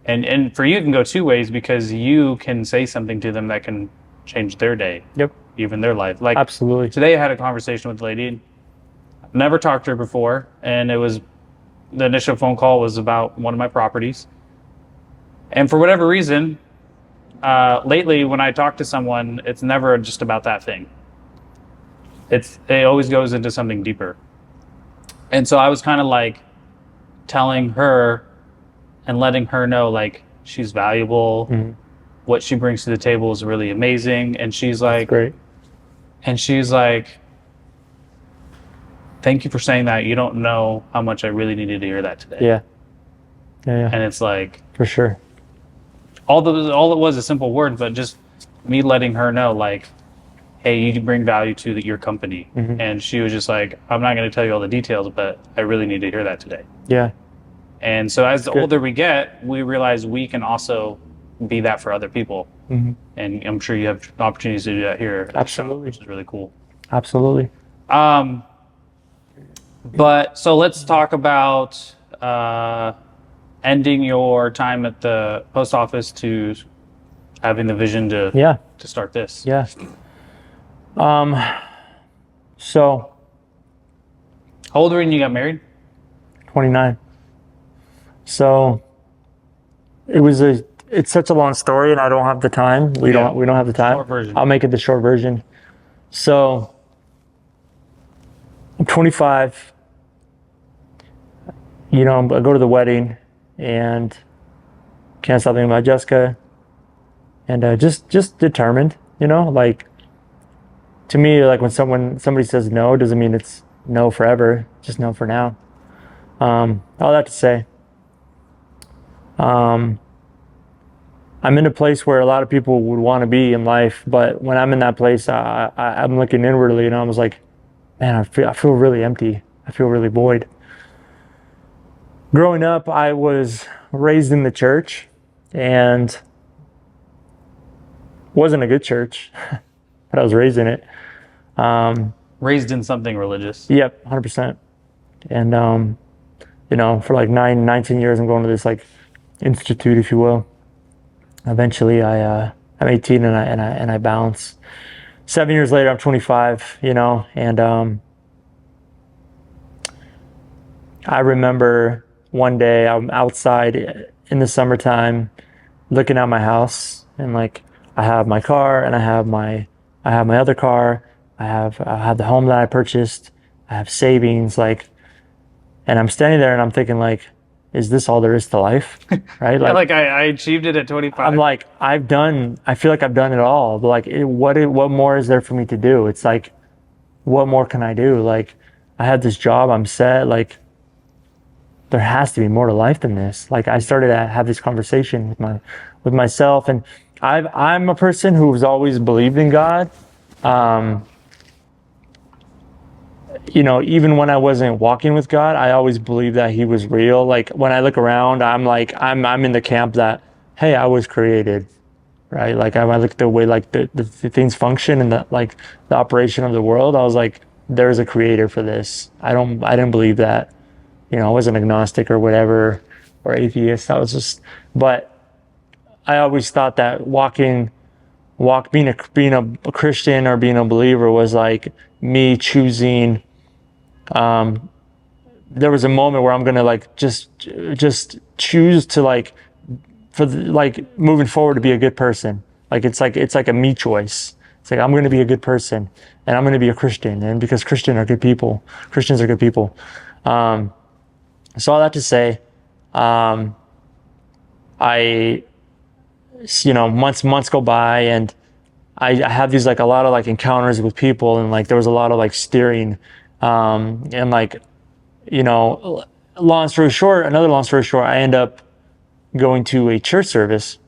and for you it can go two ways because you can say something to them that can change their day, Yep. even their life. Like Absolutely. today I had a conversation with a lady, never talked to her before, and it was the initial phone call was about one of my properties. And for whatever reason, lately when I talk to someone, it's never just about that thing. It always goes into something deeper. And so I was kind of like telling her and letting her know like she's valuable, what she brings to the table is really amazing, and she's like, Great. and she's like, thank you for saying that. You don't know how much I really needed to hear that today. Yeah. Yeah. And it's like, For sure. all it was a simple word, but just me letting her know like, hey, you bring value to your company. And she was just like, I'm not going to tell you all the details, but I really need to hear that today. Yeah. And so as the Good. older we get, we realize we can also be that for other people. And I'm sure you have opportunities to do that here. Absolutely. Which is really cool. Absolutely. But so let's talk about ending your time at the post office to having the vision to start this. Yeah. So How old were you when you got married? 29. So it's such a long story and I don't have the time. We don't have the time. Short version. I'll make it the short version. So I'm 25. I go to the wedding and can't stop thinking about Jessica, and just determined, like, to me, like when somebody says no, doesn't mean it's no forever, just no for now. All that to say, I'm in a place where a lot of people would want to be in life, but when I'm in that place, I'm looking inwardly, and I was like, man, I feel really empty. I feel really void. Growing up, I was raised in the church, and wasn't a good church, but I was raised in it. Raised in something religious. Yep, 100%. And for like 19 years, I'm going to this like institute, if you will. Eventually, I'm 18 and I bounce. 7 years later, I'm 25. And I remember one day I'm outside in the summertime, looking at my house, and like I have my car, and I have my other car. I have the home that I purchased. I have savings, like, and I'm standing there and I'm thinking like, is this all there is to life? Right? Like I achieved it at 25. I'm like, I feel like I've done it all. But like, what more is there for me to do? It's like, what more can I do? Like, I had this job, I'm set. Like, there has to be more to life than this. Like, I started to have this conversation with myself, and I'm a person who's always believed in God. Even when I wasn't walking with God, I always believed that He was real. Like, when I look around, I'm like, I'm in the camp that, hey, I was created, right? Like, I look at the way like the things function and the operation of the world. I was like, there's a creator for this. I didn't believe that. I wasn't agnostic or whatever, or atheist. But I always thought that being a Christian or being a believer was like me choosing. There was a moment where I'm gonna like just choose to moving forward to be a good person. Like it's like a me choice. It's like I'm gonna be a good person and I'm gonna be a Christian, and because Christians are good people. So all that to say, months go by, and I have these like a lot of like encounters with people, and like there was a lot of like steering, and like, another long story short, I end up going to a church service,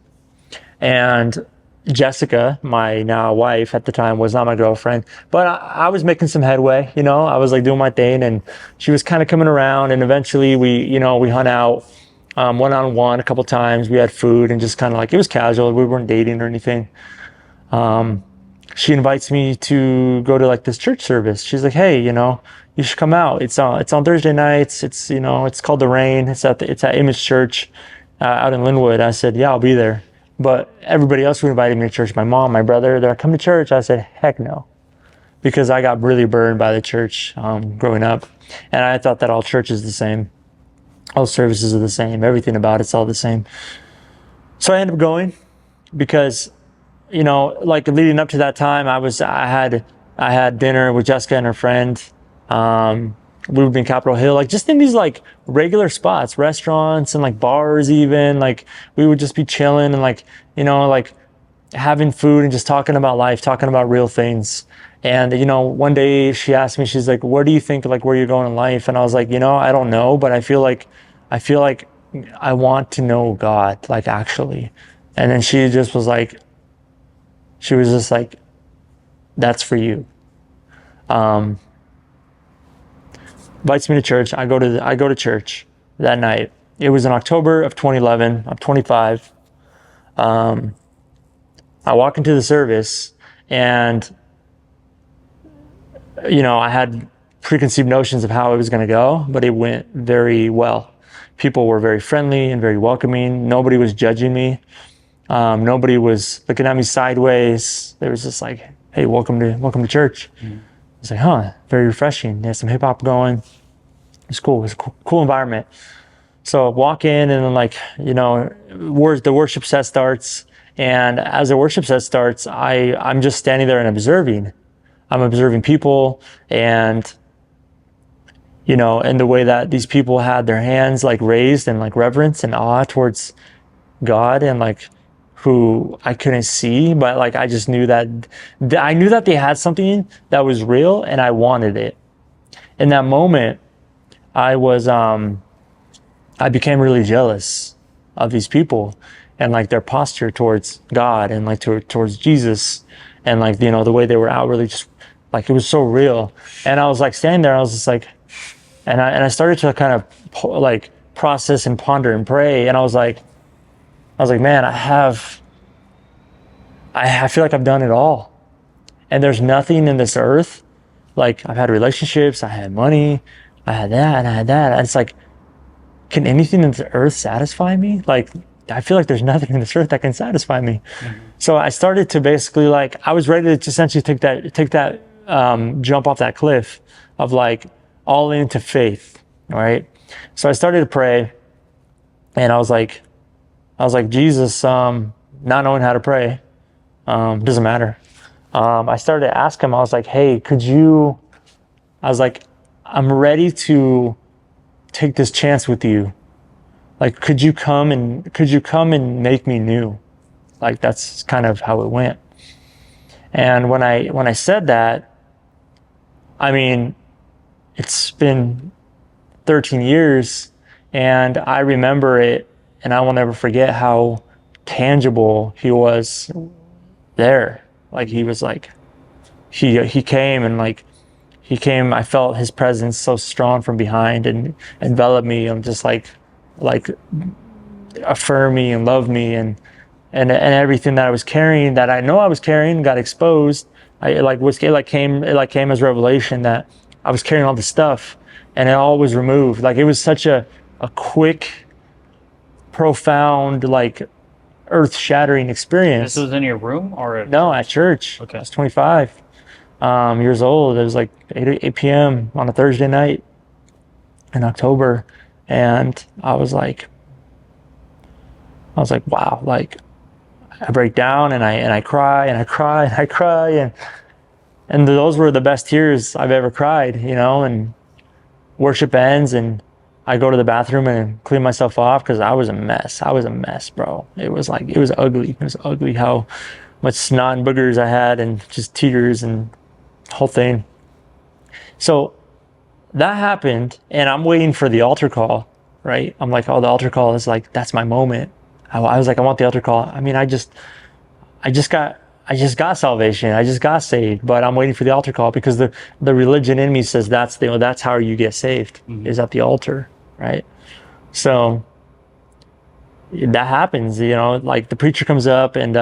and Jessica, my now wife at the time, was not my girlfriend, but I was making some headway. I was like doing my thing, and she was kind of coming around, and eventually we hung out one-on-one a couple times. We had food and just kind of like, it was casual. We weren't dating or anything. she invites me to go to like this church service. She's like, hey, you should come out. It's on Thursday nights. It's called The Rain. It's at Image Church out in Linwood. I said, yeah, I'll be there. But everybody else who invited me to church, my mom, my brother, they're like, come to church. I said, heck no, because I got really burned by the church growing up, and I thought that all church is the same, all services are the same, everything about it's all the same. So I ended up going because, like leading up to that time, I had dinner with Jessica and her friend. We would be in Capitol Hill, like just in these like regular spots, restaurants and like bars even. Like we would just be chilling and like, like having food and just talking about life, talking about real things. And, one day she asked me, she's like, where do you think, like, where you're going in life? And I was like, I don't know, but I feel like I want to know God, like actually. And then she was just like, that's for you. Invites me to church. I go to church that night. It was in October of 2011. I'm 25. I walk into the service and, I had preconceived notions of how it was going to go, but it went very well. People were very friendly and very welcoming. Nobody was judging me. Nobody was looking at me sideways. They was just like, hey, welcome to church. Mm-hmm. I was like, very refreshing. They had some hip hop going. It's cool. It's a cool environment. So I walk in and then like, the worship set starts. And as the worship set starts, I'm just standing there and observing. I'm observing people and, and the way that these people had their hands like raised and like reverence and awe towards God and like who I couldn't see, but like I just knew that they had something that was real and I wanted it. In that moment, I became really jealous of these people and like their posture towards God and like towards Jesus and like, the way they were outwardly just like, it was so real. And I was like standing there, I was just like, and I started to kind of like process and ponder and pray. And I was like, man, I feel like I've done it all. And there's nothing in this earth. Like I've had relationships, I had money, I had that, and I had that. And it's like, can anything in the earth satisfy me? Like, I feel like there's nothing in this earth that can satisfy me. Mm-hmm. So I started to basically like, I was ready to essentially take that jump off that cliff of like all into faith. Right. So I started to pray and I was like, Jesus, not knowing how to pray, doesn't matter. I started to ask him, I was like, hey, I'm ready to take this chance with you. Like, could you come and make me new? Like, that's kind of how it went. And when I said that, I mean, it's been 13 years and I remember it and I will never forget how tangible he was there. Like he was like, he came and like, I felt his presence so strong from behind and enveloped me and just like affirm me and love me and everything that I was carrying that I know I was carrying got exposed. It came as revelation that I was carrying all this stuff and it all was removed. Like it was such a quick, profound, like earth-shattering experience. This was in your room or no, at church. Okay. I was 25 years old. It was like 8 p.m. on a Thursday night in October. And I was like, wow, like I break down and I cry and I cry and I cry and those were the best tears I've ever cried, and worship ends and I go to the bathroom and clean myself off because I was a mess. I was a mess, bro. It was ugly. It was ugly how much snot and boogers I had and just tears and whole thing. So that happened and I'm waiting for the altar call, right? I'm like, oh, the altar call is like, that's my moment. I was like, I want the altar call. I mean, I just got salvation. I just got saved, but I'm waiting for the altar call because the religion in me says that's how you get saved, is at the altar, right? So that happens, like the preacher comes up and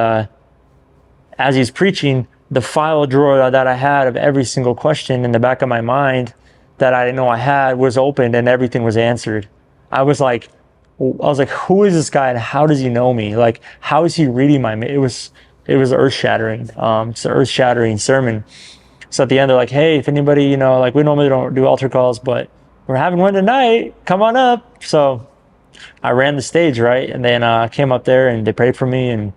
as he's preaching, the file drawer that I had of every single question in the back of my mind that I didn't know I had was opened and everything was answered. I was like, who is this guy and how does he know me? Like, how is he reading my? It was earth shattering. It's an earth shattering sermon. So at the end, they're like, hey, if anybody, you know, like we normally don't do altar calls, but we're having one tonight. Come on up. So I ran the stage, right, and then came up there and they prayed for me and.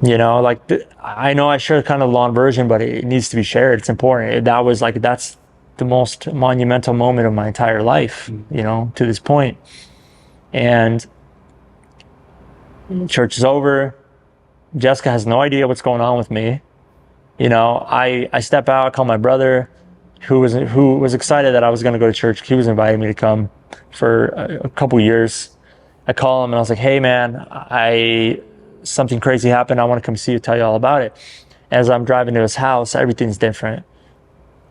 You know, like I know I shared kind of the long version, but it needs to be shared. It's important. That's the most monumental moment of my entire life, you know, to this point. And church is over. Jessica has no idea what's going on with me. You know, I step out, I call my brother, who was excited that I was going to go to church. He was inviting me to come for a couple years. I call him and I was like, hey man, something crazy happened. I want to come see you, tell you all about it. As I'm driving to his house, everything's different.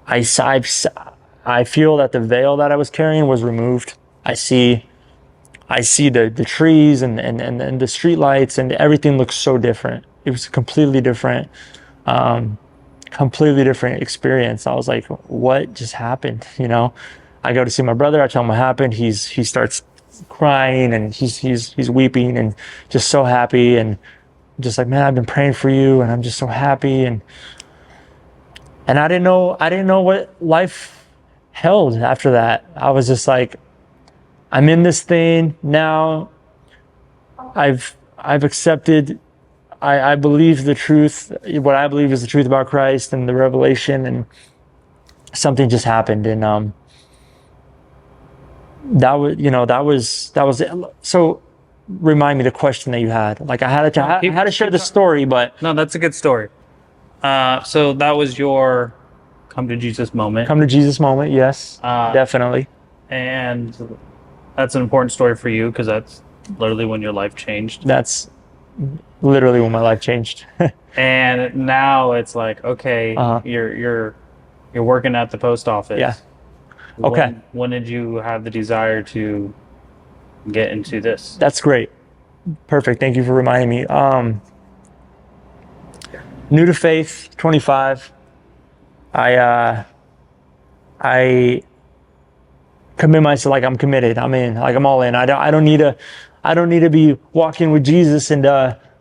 I feel that the veil that I was carrying was removed. I see the trees and the street lights and everything looks so different. It was a completely different experience. I was like, what just happened? You know, I go to see my brother. I tell him what happened. He starts crying and he's weeping and just so happy and just like, man, I've been praying for you and I'm just so happy and I didn't know what life held after that. I was just like, I'm in this thing now. I've accepted. I believe the truth, what I believe is the truth about Christ and the revelation, and something just happened and that was it. So remind me the question that you had. Like I had to share the story, but No, that's a good story. So that was your come to Jesus moment. Come to Jesus moment, yes, definitely. And that's an important story for you because that's literally when your life changed. That's literally when my life changed. And now it's like, okay, you're working at the post office. Yeah. Okay. When did you have the desire to get into this? That's great. Perfect. Thank you for reminding me. New to faith, 25. I commit myself, like I'm committed. I'm in, like I'm all in. I don't need to be walking with Jesus and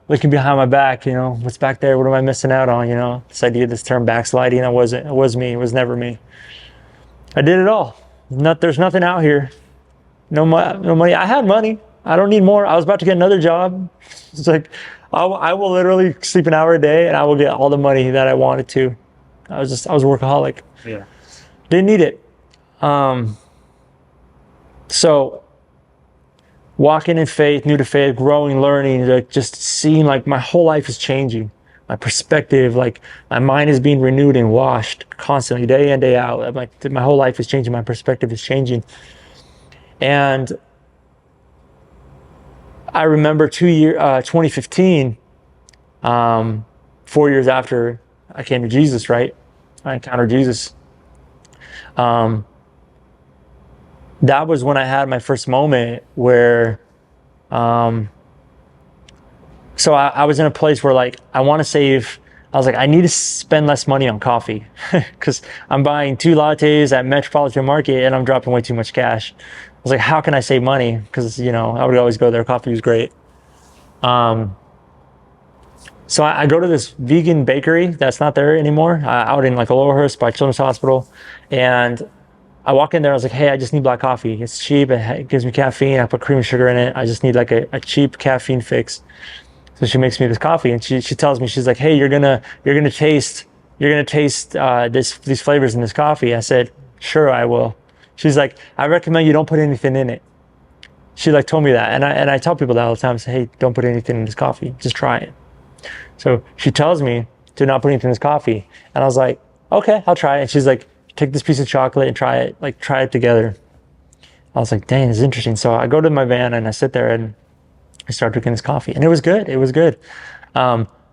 looking behind my back, you know, what's back there? What am I missing out on? You know, this term backsliding, it was me. It was never me. I did it all. There's nothing out here. No money. I had money. I don't need more. I was about to get another job. It's like, I will literally sleep an hour a day and I will get all the money that I wanted to. I was a workaholic. Yeah. Didn't need it. So walking in faith, new to faith, growing, learning, like just seeing like my whole life is changing. My perspective, like my mind is being renewed and washed constantly, day in, day out. I'm like, my whole life is changing. My perspective is changing. And I remember 2015, 4 years after I came to Jesus, right? I encountered Jesus. That was when I had my first moment where, so I was in a place where like, I want to save. I was like, I need to spend less money on coffee because I'm buying 2 lattes at Metropolitan Market and I'm dropping way too much cash. I was like, how can I save money? Because, you know, I would always go there. Coffee was great. So I go to this vegan bakery that's not there anymore, out in like Lowellhurst by Children's Hospital. And I walk in there, I was like, hey, I just need black coffee. It's cheap, it gives me caffeine, I put cream and sugar in it. I just need like a cheap caffeine fix. So she makes me this coffee and she tells me, she's like, hey, you're gonna taste these flavors in this coffee. I said, sure, I will. She's like, I recommend you don't put anything in it. She like told me that. And I tell people that all the time. I say, hey, don't put anything in this coffee. Just try it. So she tells me to not put anything in this coffee. And I was like, okay, I'll try it. And she's like, take this piece of chocolate and try it. Like, try it together. I was like, dang, this is interesting. So I go to my van and I sit there and I start drinking this coffee. And it was good. It was good.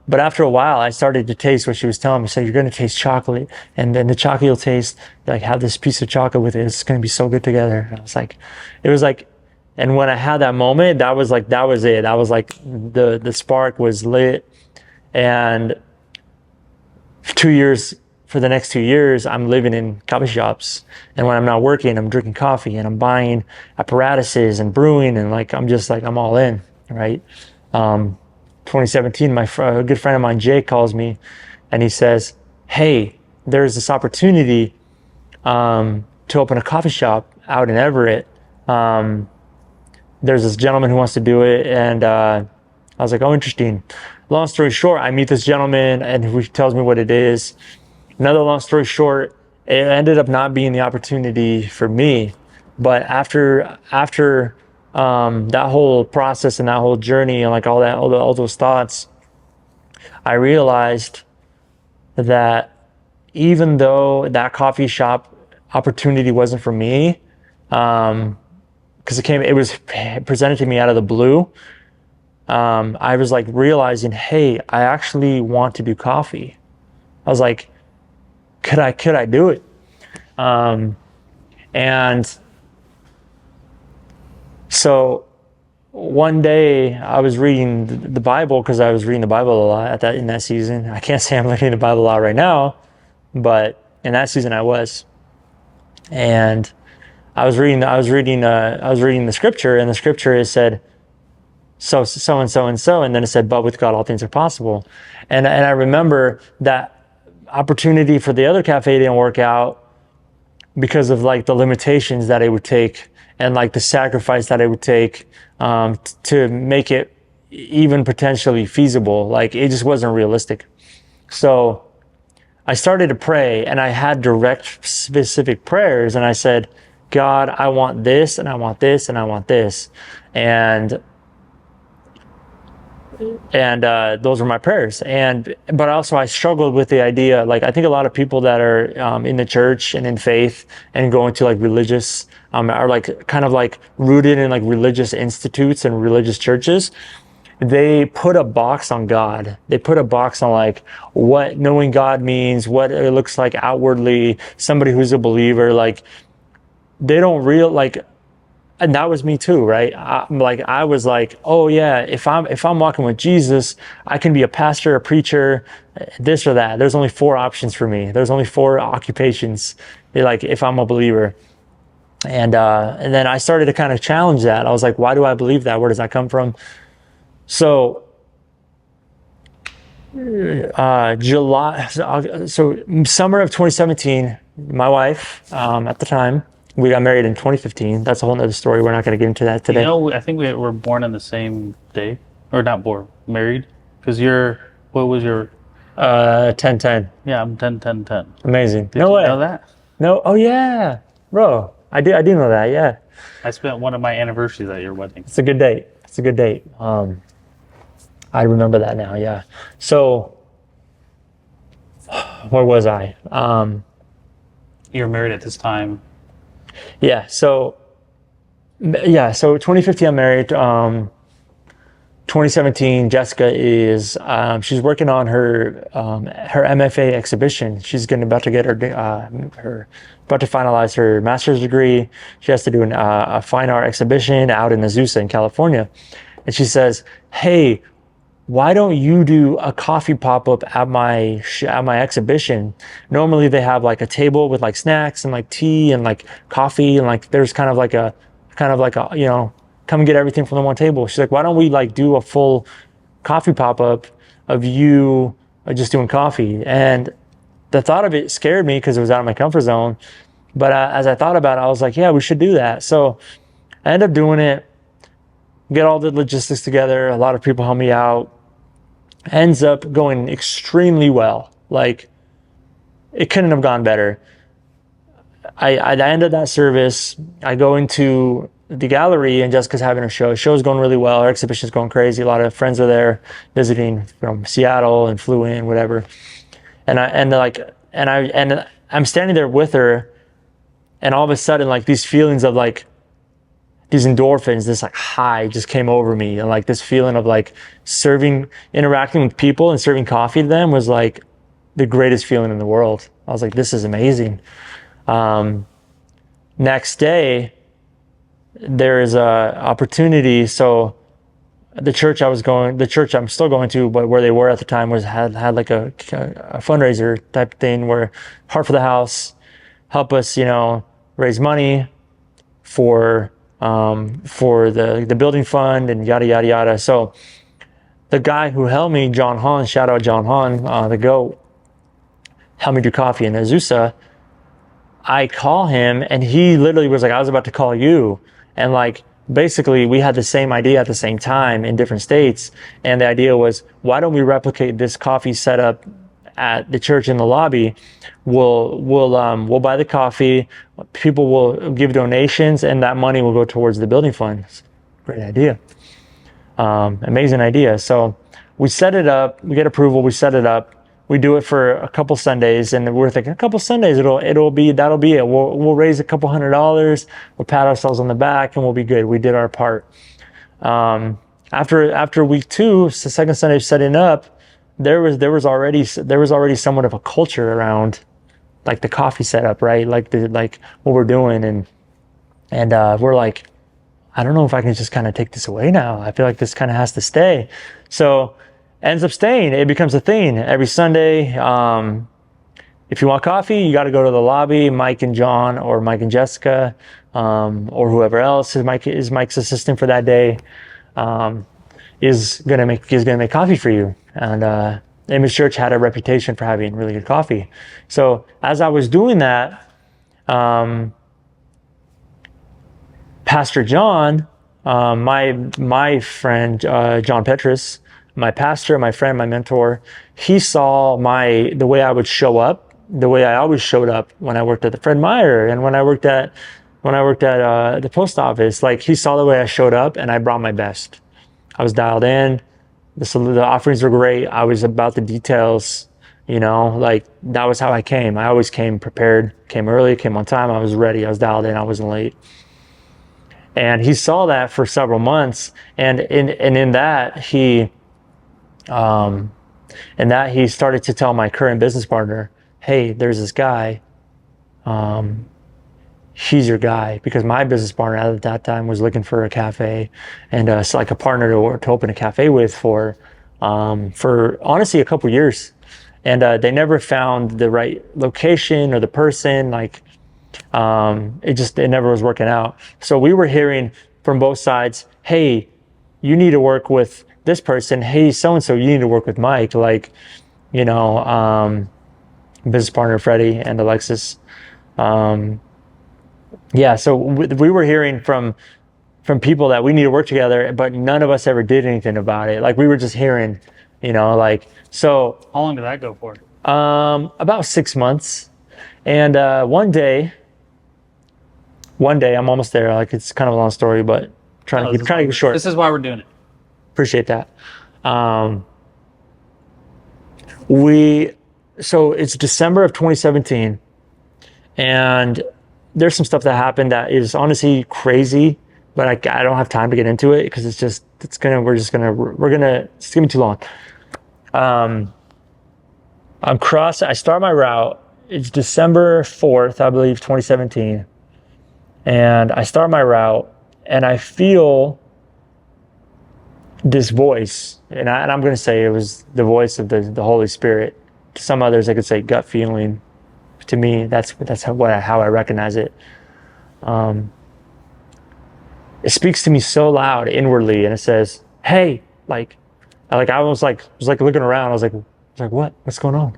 But after a while, I started to taste what she was telling me. So you're going to taste chocolate, and then the chocolate you'll taste, like have this piece of chocolate with it. It's going to be so good together. And I was like, it was like, and when I had that moment, that was it. That was like the spark was lit. And for the next 2 years, I'm living in coffee shops. And when I'm not working, I'm drinking coffee and I'm buying apparatuses and brewing. And like, I'm all in, right? 2017, a good friend of mine, Jay, calls me and he says, hey, there's this opportunity to open a coffee shop out in Everett. There's this gentleman who wants to do it. And I was like, oh, interesting. Long story short, I meet this gentleman and he tells me what it is. Another long story short, it ended up not being the opportunity for me. But after that whole process and that whole journey and like all those thoughts, I realized that even though that coffee shop opportunity wasn't for me, because it was presented to me out of the blue, I was like realizing, hey, I actually want to do coffee. I was like, could I do it? And so one day I was reading the Bible, because I was reading the Bible a lot in that season. I can't say I'm reading the Bible a lot right now, but in that season I was. And I was reading the scripture, and the scripture said, so and so and so, and then it said, but with God all things are possible. And I remember that opportunity for the other cafe didn't work out because of like the limitations that it would take and like the sacrifice that it would take to make it even potentially feasible. Like it just wasn't realistic. So I started to pray, and I had direct specific prayers, and I said, God, I want this, and I want this, and I want this. And those were my prayers. But also I struggled with the idea, like I think a lot of people that are in the church and in faith and going to like religious, are like kind of like rooted in like religious institutes and religious churches. They put a box on God. They put a box on like what knowing God means, what it looks like outwardly, somebody who's a believer. Like they don't and that was me too, right? I was like, oh yeah, if I'm walking with Jesus, I can be a pastor, a preacher, this or that. There's only 4 options for me. There's only 4 occupations, like if I'm a believer. And then I started to kind of challenge that. I was like, why do I believe that? Where does that come from? So summer of 2017, my wife, at the time, we got married in 2015. That's a whole nother story. We're not going to get into that today. I think we were born on the same day, or not born, married. Because what was your? 10-10. Yeah, I'm 10-10-10. Amazing. Did you know that? No. Oh yeah, bro. I do know that. Yeah. I spent one of my anniversaries at your wedding. It's a good date. I remember that now. Yeah. So, where was I? You were married at this time. Yeah. So 2015, I'm married. 2017, Jessica is she's working on her MFA exhibition. She's about to get about to finalize her master's degree. She has to do a fine art exhibition out in Azusa in California, and she says, "Hey, why don't you do a coffee pop-up at my exhibition? Normally they have like a table with like snacks and like tea and like coffee, and like there's kind of like a come and get everything from the one table." She's like, why don't we like do a full coffee pop-up of you just doing coffee? And the thought of it scared me because it was out of my comfort zone. But as I thought about it, I was like, yeah, we should do that. So I ended up doing it, get all the logistics together. A lot of people help me out. Ends up going extremely well. Like it couldn't have gone better. I ended that service. I go into the gallery, and Jessica's having her show. Show's going really well. Her exhibition's going crazy. A lot of friends are there visiting from Seattle and flew in, whatever. And I'm standing there with her, and all of a sudden, like these feelings of like these endorphins, this like high just came over me, and like this feeling of like interacting with people and serving coffee to them was like the greatest feeling in the world. I was like, this is amazing. Next day, there is a opportunity. So the church I'm still going to, but where they were at the time had like a fundraiser type thing where Heart for the House help us, raise money for the building fund and yada yada yada. So the guy who helped me, John Hahn, shout out John Hahn, the GOAT, helped me do coffee in Azusa. I call him and he literally was like, I was about to call you. And like, basically we had the same idea at the same time in different states. And the idea was, why don't we replicate this coffee setup at the church in the lobby? We'll buy the coffee. People will give donations and that money will go towards the building fund. Great idea. Amazing idea. So we set it up, we get approval, we set it up. We do it for a couple Sundays, and we're thinking a couple Sundays, that'll be it. We'll raise a couple $100. We'll pat ourselves on the back, and we'll be good. We did our part. After week 2, the second Sunday of setting up, there was already somewhat of a culture around like the coffee setup, right? Like what we're doing, and we're like, I don't know if I can just kind of take this away now. I feel like this kind of has to stay. So ends up staying. It becomes a thing every Sunday. If you want coffee, you got to go to the lobby. Mike and John, or Mike and Jessica, or whoever else is Mike's assistant for that day, is gonna make coffee for you. And Image Church had a reputation for having really good coffee. So as I was doing that, Pastor John, my friend John Petrus, my pastor, my friend, my mentor, he saw the way I would show up, the way I always showed up when I worked at the Fred Meyer and when I worked at the post office. Like, he saw the way I showed up, and I brought my best. I was dialed in. The offerings were great. I was about the details, like that was how I came. I always came prepared, came early, came on time. I was ready. I was dialed in. I wasn't late. And he saw that for several months, and in that he started to tell my current business partner, hey, there's this guy, he's your guy, because my business partner at that time was looking for a cafe and so like a partner to open a cafe with for honestly a couple years, and they never found the right location or the person. Like, it never was working out. So we were hearing from both sides, hey, you need to work with this person. Hey, so-and-so, you need to work with Mike. Like, business partner Freddie and Alexis. So we were hearing from people that we need to work together, but none of us ever did anything about it. Like, we were just hearing, so. How long did that go for? About 6 months. And one day, I'm almost there. Like, it's kind of a long story, but trying to keep it short. This is why we're doing it. Appreciate that. So it's December of 2017, and there's some stuff that happened that is honestly crazy, but I don't have time to get into it because it's gonna be too long. I start my route. It's December 4th, I believe, 2017. And I start my route, and I feel this voice, and I'm going to say it was the voice of the Holy Spirit. To some others, I could say gut feeling. To me, that's how I recognize it. It speaks to me so loud inwardly, and it says, "Hey," I was looking around. I was like, "What? What's going on?"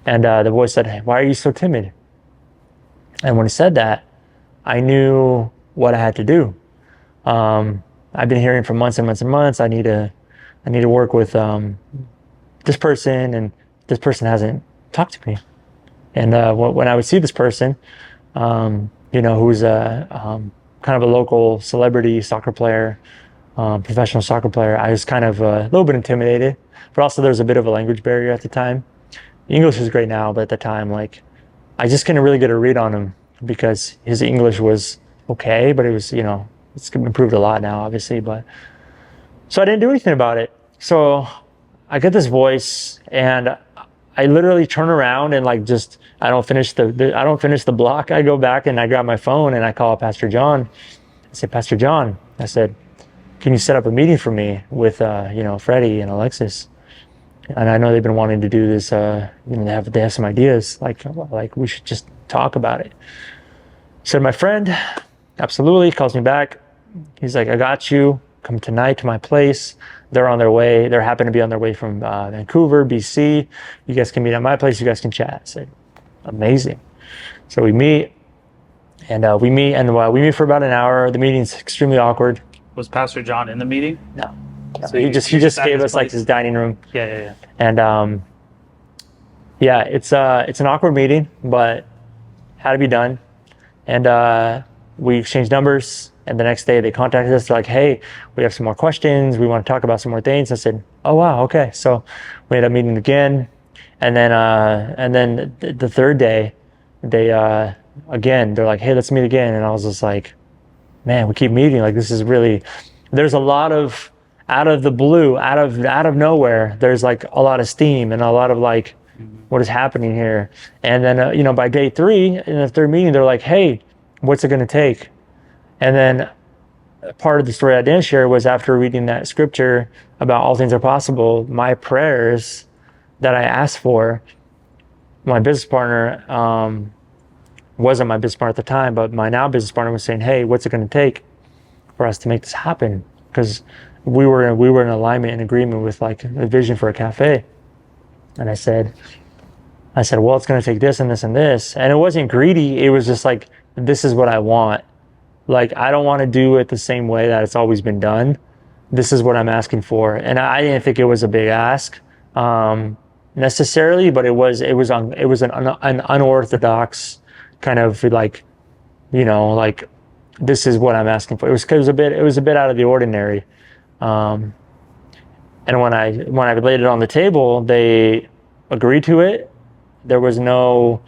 And the voice said, "Hey, why are you so timid?" And when he said that, I knew what I had to do. I've been hearing for months and months and months, I need to work with this person, and this person hasn't talked to me. And when I would see this person, who's kind of a local celebrity soccer player, professional soccer player, I was kind of a little bit intimidated, but also there was a bit of a language barrier at the time. English is great now, but at the time, I just couldn't really get a read on him because his English was okay, but it was, it's improved a lot now, obviously, but so I didn't do anything about it. So I get this voice, and I literally turn around and I don't finish the block. I go back and I grab my phone and I call Pastor John. I said, "Pastor John," I said, can you set up a meeting for me with Freddie and Alexis? And I know they've been wanting to do this. They have some ideas. Like we should just talk about it. So my friend, absolutely, calls me back. He's like, I got you. Come tonight to my place. They're on their way. They happen to be on their way from Vancouver, BC. You guys can meet at my place. You guys can chat. I said, amazing. So we meet, and we meet for about an hour. The meeting's extremely awkward. Was Pastor John in the meeting? No. So he just gave us like this dining room. Yeah. And it's an awkward meeting, but had to be done. And we exchanged numbers. And the next day they contacted us. They're like, hey, we have some more questions. We want to talk about some more things. I said, oh, wow. Okay. So we ended up meeting again. And then the third day, they're like, hey, let's meet again. And I was just like, man, we keep meeting. Like, this is really, there's a lot of, out of the blue, out of nowhere, there's like a lot of steam and a lot of like, what is happening here? And then, by day 3, in the third meeting, they're like, hey, what's it going to take? And then part of the story I didn't share was after reading that scripture about all things are possible, my prayers that I asked for, my business partner, wasn't my business partner at the time, but my now business partner was saying, hey, what's it going to take for us to make this happen? Because we were in alignment and agreement with like a vision for a cafe. And I said, well, it's going to take this and this and this. And it wasn't greedy. It was just like, this is what I want. Like, I don't want to do it the same way that it's always been done. This is what I'm asking for. And I didn't think it was a big ask necessarily, but it was an unorthodox kind of like, like, this is what I'm asking for. It was a bit out of the ordinary. And when I laid it on the table, they agreed to it. There was no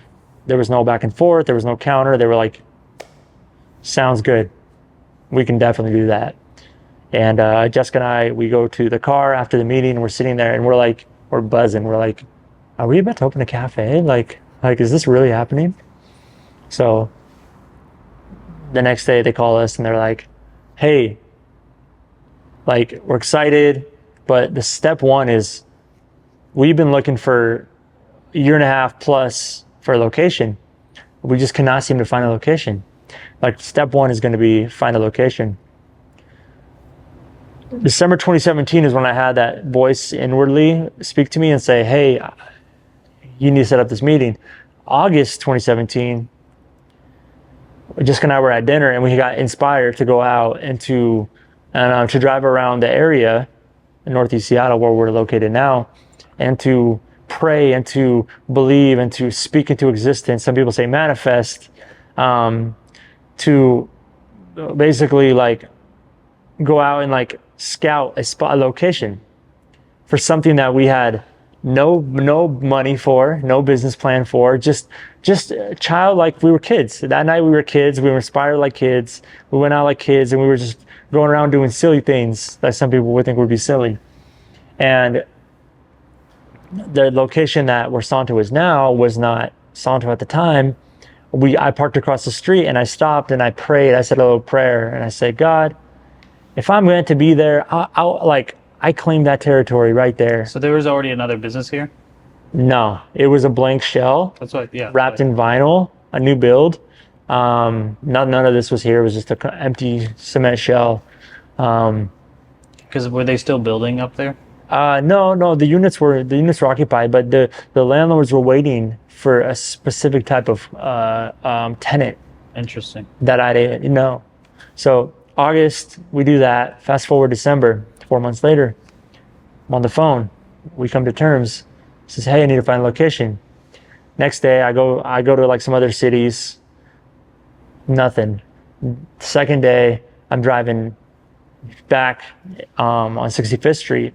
back and forth. There was no counter. They were like, sounds good. We can definitely do that. And Jessica and I, we go to the car after the meeting, and we're sitting there, and we're buzzing. We're like, are we about to open a cafe? Like, is this really happening? So the next day they call us and they're like, hey, like, we're excited, but the step 1 is we've been looking for a year and a half plus for a location. We just cannot seem to find a location. Like, step 1 is going to be find a location. December 2017 is when I had that voice inwardly speak to me and say, hey, you need to set up this meeting. August 2017, Jessica and I were at dinner, and we got inspired to go out and to drive around the area in Northeast Seattle, where we're located now, and to pray and to believe and to speak into existence. Some people say manifest, to basically like go out and like scout a location for something that we had no money for, no business plan for, just a child, like we were kids. That night we were kids, we were inspired like kids, we went out like kids, and we were just going around doing silly things that some people would think would be silly. And the location that where Santo is now was not Santo at the time. I parked across the street, and I stopped and I prayed. I said a little prayer, and I said, God, if I'm meant to be there, I claim that territory right there. So there was already another business here? No, it was a blank shell. That's right, yeah. Wrapped in vinyl, a new build. None of this was here. It was just an empty cement shell. Because were they still building up there? No, the units were occupied, but the landlords were waiting for a specific type of tenant. Interesting. That I didn't know. So August, we do that. Fast forward December, 4 months later, I'm on the phone. We come to terms. He says, hey, I need to find a location. Next day, I go to like some other cities. Nothing. Second day, I'm driving back on 65th Street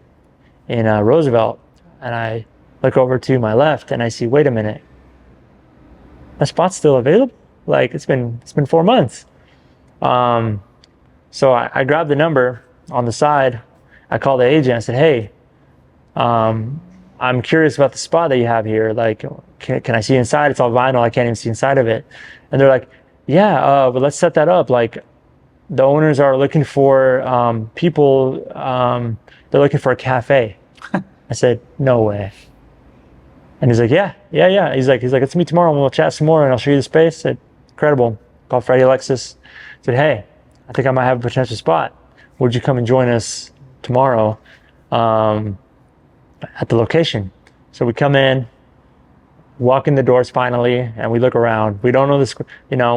in Roosevelt, and I look over to my left, and I see, wait a minute, that spot's still available? Like, it's been 4 months. So I grabbed the number on the side. I called the agent. I said, hey, I'm curious about the spot that you have here. Like, can I see inside? It's all vinyl. I can't even see inside of it. And they're like, yeah, but let's set that up. Like, the owners are looking for people. They're looking for a cafe. I said, no way. And he's like, yeah. He's like, let's meet tomorrow and we'll chat some more and I'll show you the space. I said, incredible. Called Freddie Alexis. Said, hey, I think I might have a potential spot. Would you come and join us tomorrow at the location? So we come in, walk in the doors finally, and we look around. We don't know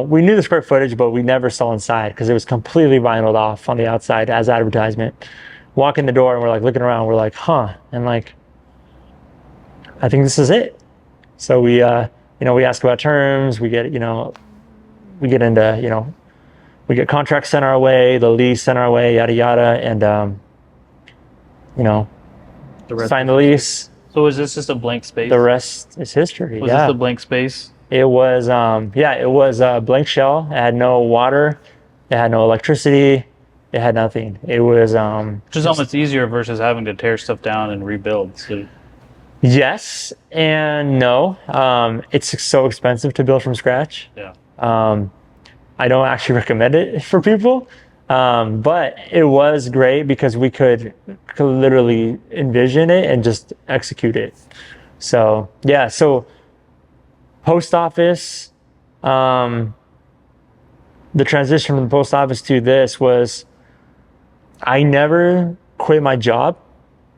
we knew the square footage, but we never saw inside because it was completely vinyled off on the outside as advertisement. Walk in the door and we're like looking around. We're like, huh, and like, I think this is it. So we, we ask about terms. We get into, we get contracts sent our way, the lease sent our way, yada yada, and sign the lease. So was this just a blank space? The rest is history. Was this a blank space? It was, it was a blank shell. It had no water. It had no electricity. It had nothing. It was, which is almost easier versus having to tear stuff down and rebuild. So. Yes and no. It's so expensive to build from scratch. Yeah. I don't actually recommend it for people. But it was great because we could literally envision it and just execute it. So yeah, so post office, the transition from the post office to this was, I never quit my job.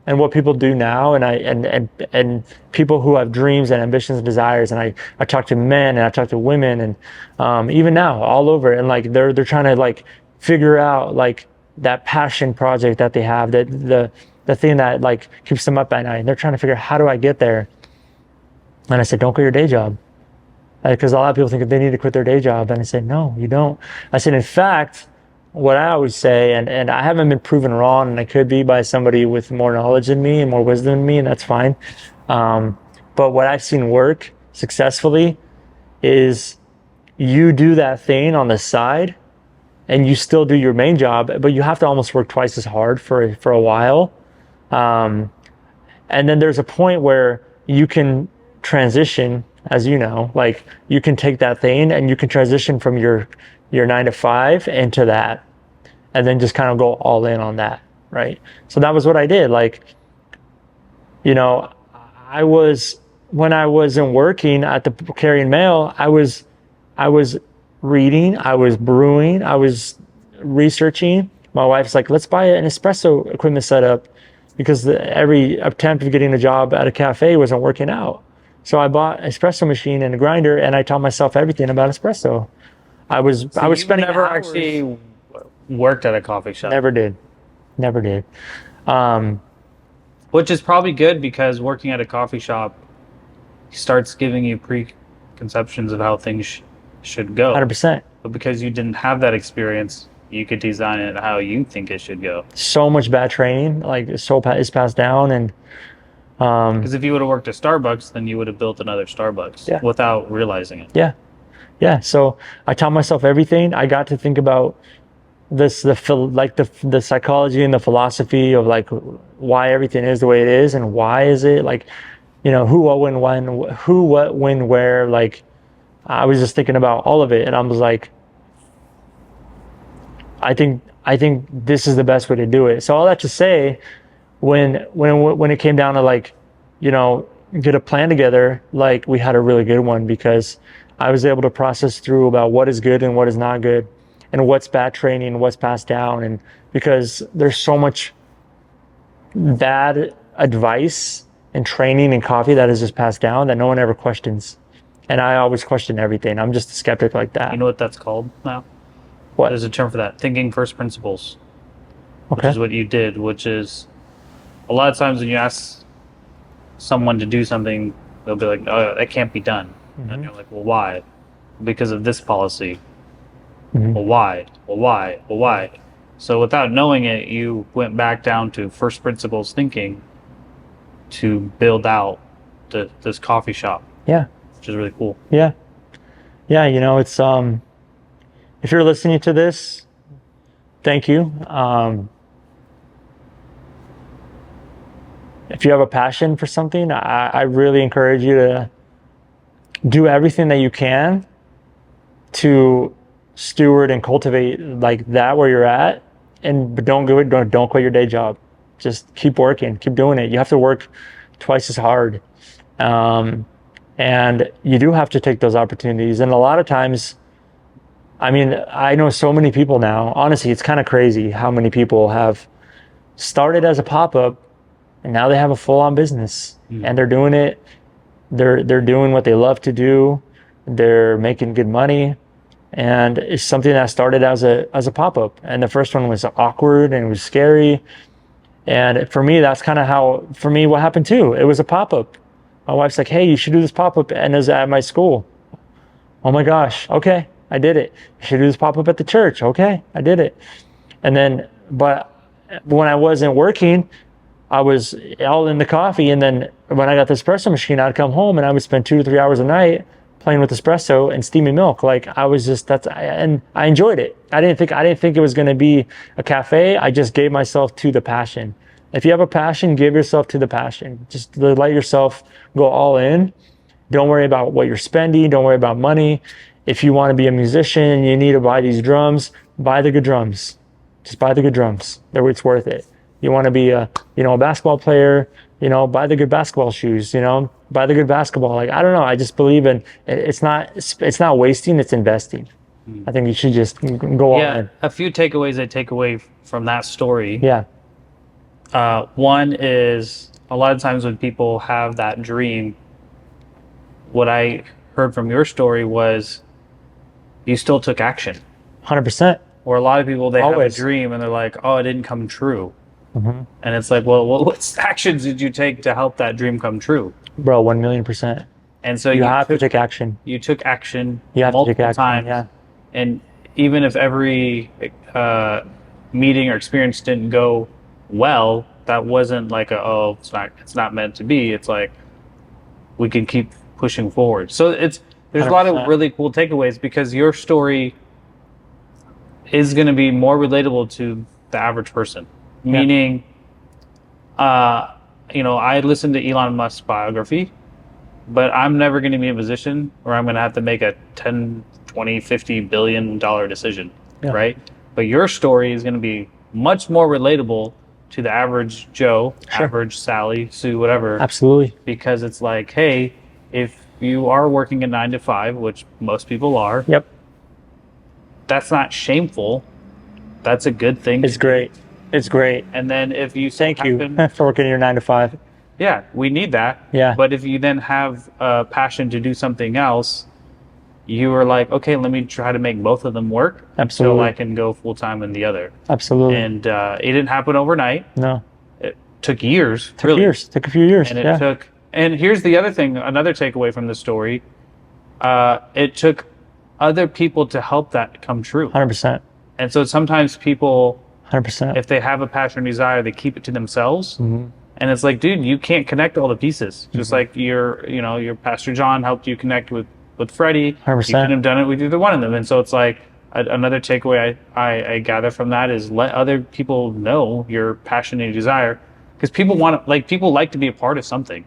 And what people do now, and people who have dreams and ambitions and desires, and I talk to men and I talk to women, and even now all over, and like they're trying to like figure out like that passion project that they have, that the thing that like keeps them up at night, and they're trying to figure out, how do I get there? And I said, don't quit your day job, because a lot of people think that they need to quit their day job, and I said, no, you don't. I said, in fact, what I always say, and I haven't been proven wrong, and I could be by somebody with more knowledge than me and more wisdom than me, and that's fine. But what I've seen work successfully is you do that thing on the side and you still do your main job, but you have to almost work twice as hard for a while. And then there's a point where you can transition, as you know, like you can take that thing and you can transition from your 9 to 5 into that, and then just kind of go all in on that, right? So that was what I did. Like, when I wasn't working at the Carrying Mail, I was reading, I was brewing, I was researching. My wife's like, let's buy an espresso equipment setup, because every attempt of getting a job at a cafe wasn't working out. So I bought an espresso machine and a grinder, and I taught myself everything about espresso. I was spending never hours. Actually worked at a coffee shop. Never did. Which is probably good, because working at a coffee shop starts giving you preconceptions of how things should go. 100%. But because you didn't have that experience, you could design it how you think it should go. So much bad training, like is passed down, and because if you would have worked at Starbucks, then you would have built another Starbucks without realizing it. Yeah. So I taught myself everything. I got to think about the psychology and the philosophy of like why everything is the way it is, and why is it, like, who, what, when, where. Like, I was just thinking about all of it, and I was like, I think this is the best way to do it. So all that to say, when it came down to like, get a plan together, like we had a really good one, because I was able to process through about what is good and what is not good, and what's bad training and what's passed down. And because there's so much bad advice and training in coffee that is just passed down that no one ever questions. And I always question everything. I'm just a skeptic like that. You know what that's called now? What? There's a term for that. Thinking first principles. Okay. Which is what you did, which is a lot of times when you ask someone to do something, they'll be like, oh, that can't be done. Mm-hmm. And you're like, well, why? Because of this policy. Mm-hmm. Well, why? Well, why? Well, why? So without knowing it, you went back down to first principles thinking to build out this coffee shop. Yeah. Which is really cool. Yeah. Yeah, it's if you're listening to this, thank you. If you have a passion for something, I really encourage you to do everything that you can to steward and cultivate like that where you're at, but don't quit your day job. Just keep working, keep doing it. You have to work twice as hard. And you do have to take those opportunities. And a lot of times, I mean, I know so many people now, honestly, it's kind of crazy how many people have started as a pop-up and now they have a full-on business and they're doing it. They're doing what they love to do. They're making good money. And it's something that started as a pop-up. And the first one was awkward and it was scary. And for me, that's kind of how, for me, what happened too. It was a pop-up. My wife's like, hey, you should do this pop-up. And it was at my school. Oh my gosh. Okay. I did it. You should do this pop-up at the church. Okay. I did it. And then, but when I wasn't working, I was all in the coffee. And then when I got the espresso machine, I'd come home and I would spend 2 to 3 hours a night playing with espresso and steaming milk. Like I was just, and I enjoyed it. I didn't think it was going to be a cafe. I just gave myself to the passion. If you have a passion, give yourself to the passion. Just let yourself go all in. Don't worry about what you're spending. Don't worry about money. If you want to be a musician and you need to buy these drums, buy the good drums. Just buy the good drums. It's worth it. You want to be a basketball player, buy the good basketball shoes, buy the good basketball. Like, I don't know. I just believe in it's not wasting, it's investing. I think you should just go all in. A few takeaways I take away from that story. Yeah. One is a lot of times when people have that dream, what I heard from your story was you still took action. 100%. Or a lot of people, they Always. have a dream and they're like, oh, it didn't come true. And it's like, well, what actions did you take to help that dream come true? Bro, 1,000,000%. And so you have to take action. You took action You have to take multiple action. times. Yeah. And even if every meeting or experience didn't go well, that wasn't like it's not meant to be. It's like we can keep pushing forward. So there's 100%. A lot of really cool takeaways because your story is going to be more relatable to the average person. Yeah. Meaning, I listened to Elon Musk's biography, but I'm never going to be in a position where I'm going to have to make a 10, 20, $50 billion decision, right? But your story is going to be much more relatable to the average Joe, average Sally, Sue, whatever. Absolutely. Because it's like, hey, if you are working a 9 to 5, which most people are, yep, that's not shameful. That's a good thing. It's great. It's great. And then if you thank you for working your 9 to 5. Yeah, we need that. Yeah. But if you then have a passion to do something else, you were like, okay, let me try to make both of them work. Absolutely. So I can go full time in the other. Absolutely. And it didn't happen overnight. No. It took years. Took a few years. And and here's the other thing, another takeaway from the story. It took other people to help that come true. 100%. And so sometimes people, 100%. if they have a passion or desire, they keep it to themselves. And it's like, dude, you can't connect all the pieces. Just like your Pastor John helped you connect with Freddie. 100%. You couldn't have done it with either one of them. And so it's like another takeaway I gather from that is let other people know your passion and desire, because people like to be a part of something.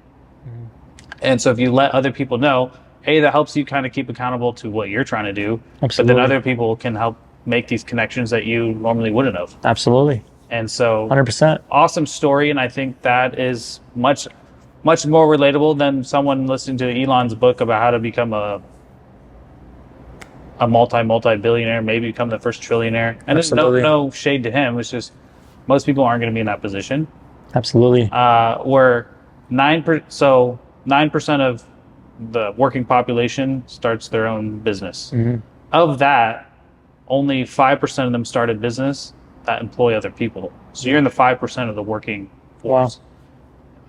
And so if you let other people know, hey, that helps you kind of keep accountable to what you're trying to do. Absolutely. But then other people can help make these connections that you normally wouldn't have. Absolutely. And so 100%. Awesome story. And I think that is much, much more relatable than someone listening to Elon's book about how to become a multi-billionaire, maybe become the first trillionaire. And there's no shade to him. It's just most people aren't going to be in that position. Absolutely. Where 9% of the working population starts their own business. Of that, only 5% of them started business that employ other people. So you're in the 5% of the working force. Wow.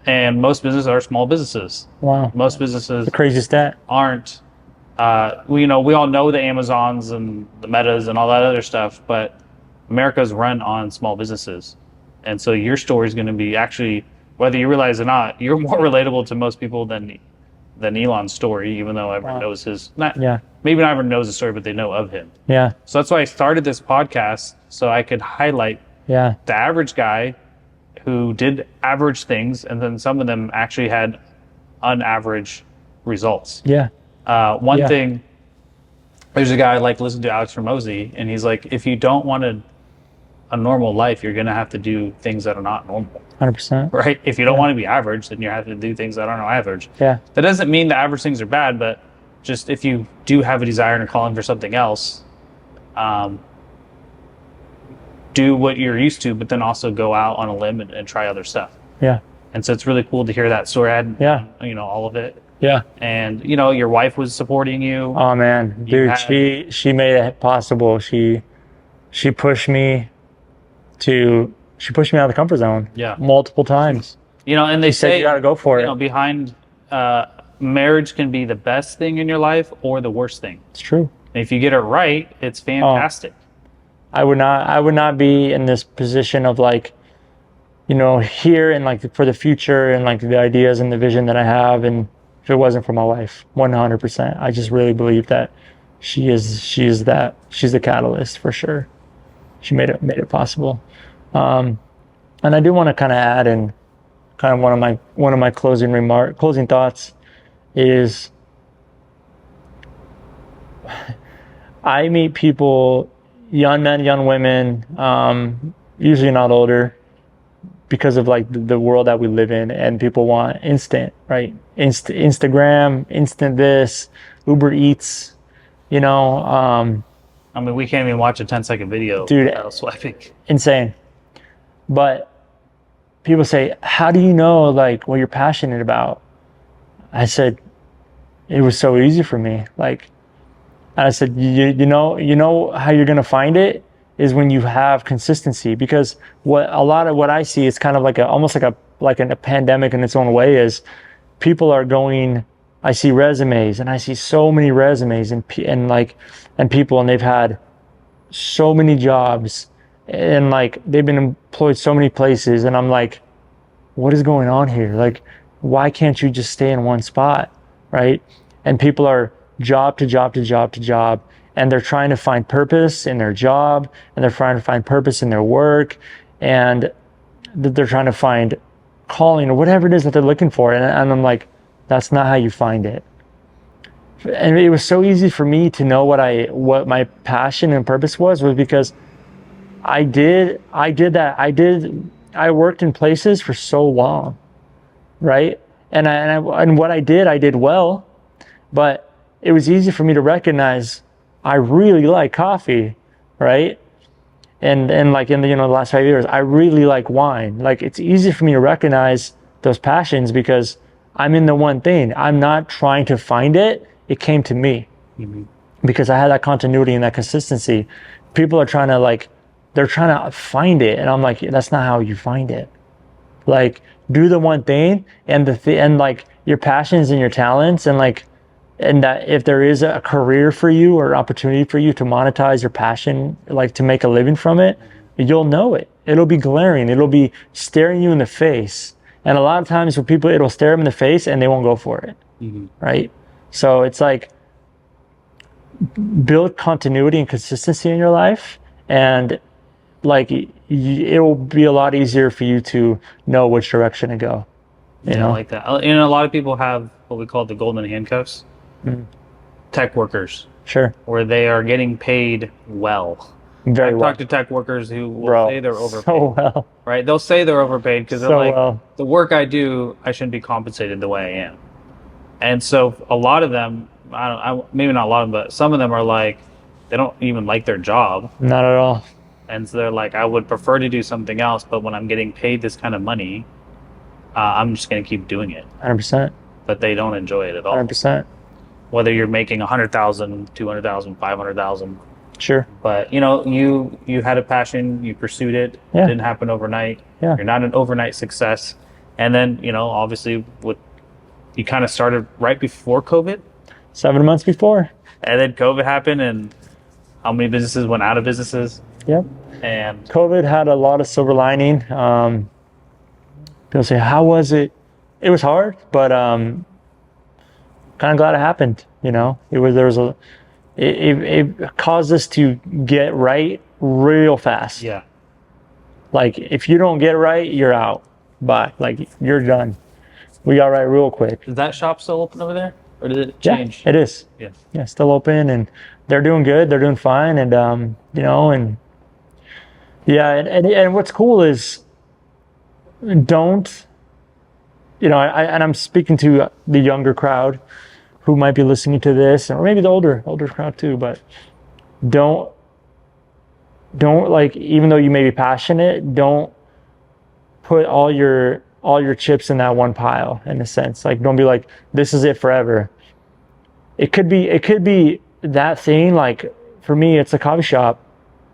And most businesses are small businesses. Wow. Most businesses the craziest stat. Aren't. We all know the Amazons and the Metas and all that other stuff, but America's run on small businesses. And so your story is going to be actually, whether you realize it or not, you're more relatable to most people than Elon's story, even though everyone knows his. Maybe not everyone knows the story, but they know of him. Yeah. So that's why I started this podcast, so I could highlight the average guy who did average things, and then some of them actually had unaverage results. Yeah. One thing There's a guy I like listen to, Alex Ramosi, and he's like, if you don't want a normal life, you're gonna have to do things that are not normal. 100%. Right? If you don't Yeah. want to be average, then you have to do things that aren't average. Yeah. That doesn't mean the average things are bad, but just if you do have a desire and a calling for something else, um, do what you're used to, but then also go out on a limb and try other stuff. Yeah. And so it's really cool to hear that story. I had, Yeah. all of it. Yeah. And, your wife was supporting you. Oh man, dude, had- she made it possible. She pushed me she pushed me out of the comfort zone. Yeah. Multiple times. And they Said say, you got to go for it. Behind marriage can be the best thing in your life or the worst thing. It's true. And if you get it right, it's fantastic. I would not be in this position of like, here and like for the future and like the ideas and the vision that I have, and if it wasn't for my wife, 100%. I just really believe that she's the catalyst for sure. She made it possible. And I do want to kind of add in kind of one of my closing thoughts is I meet people, young men, young women, usually not older, because of like the world that we live in, and people want instant, right? Instagram, instant this, Uber Eats, We can't even watch a 10-second video dude, without swiping. insane. But people say, how do you know like what you're passionate about? I said, it was so easy for me. Like, I said, you know how you're gonna find it is when you have consistency, because a lot of what I see is kind of like almost like a pandemic in its own way is people are going. I see resumes, and I see so many resumes and people, and they've had so many jobs, and like they've been employed so many places, and I'm like, what is going on here? Like, why can't you just stay in one spot, right? And people are job to job to job to job, and they're trying to find purpose in their job, and they're trying to find purpose in their work, and they're trying to find calling or whatever it is that they're looking for. And I'm like, that's not how you find it. And it was so easy for me to know what my passion and purpose was because I worked in places for so long, right? And what I did well, but it was easy for me to recognize I really like coffee, right? And like in the last 5 years, I really like wine. Like, it's easy for me to recognize those passions because I'm in the one thing. I'm not trying to find it. It came to me because I had that continuity and that consistency. People are trying to find it, and I'm like, that's not how you find it. Like, do the one thing, and like your passions and your talents, and that if there is a career for you or opportunity for you to monetize your passion, like to make a living from it, you'll know it. It'll be glaring. It'll be staring you in the face. And a lot of times for people, it'll stare them in the face and they won't go for it. Right? So it's like, build continuity and consistency in your life, and like it will be a lot easier for you to know which direction to go. You know? Like that. A lot of people have what we call the golden handcuffs. Tech workers. Sure. Where they are getting paid well. Very well. I've talked to tech workers who will say they're overpaid. So well. Right? They'll say they're overpaid because they're So like, well. the work I do, I shouldn't be compensated the way I am. And so a lot of them, maybe not a lot of them, but some of them are like, they don't even like their job. Not at all. And so they're like, I would prefer to do something else, but when I'm getting paid this kind of money, I'm just going to keep doing it. 100%. But they don't enjoy it at all. 100%. Whether you're making 100,000, 200,000, 500,000. Sure. But you had a passion, you pursued it. Yeah. It didn't happen overnight. Yeah. You're not an overnight success. And then, obviously you kind of started right before COVID. 7 months before. And then COVID happened, and how many businesses went out of businesses? Yep. And COVID had a lot of silver lining. People say, how was it? It was hard, but kind of glad it happened. It caused us to get right real fast. yeah. Like, if you don't get right, you're out. Bye. Like, you're done. We got right real quick. Is that shop still open over there? Or did it Yeah, change? it is. Yes. Yeah, still open, and they're doing good. They're doing fine, and you know, and yeah, and what's cool is don't, you know, and I'm speaking to the younger crowd who might be listening to this, or maybe the older crowd too, but don't like, even though you may be passionate, don't put all your chips in that one pile, in a sense. Like, don't be like, this is it forever. It could be that thing. Like, for me, it's a coffee shop,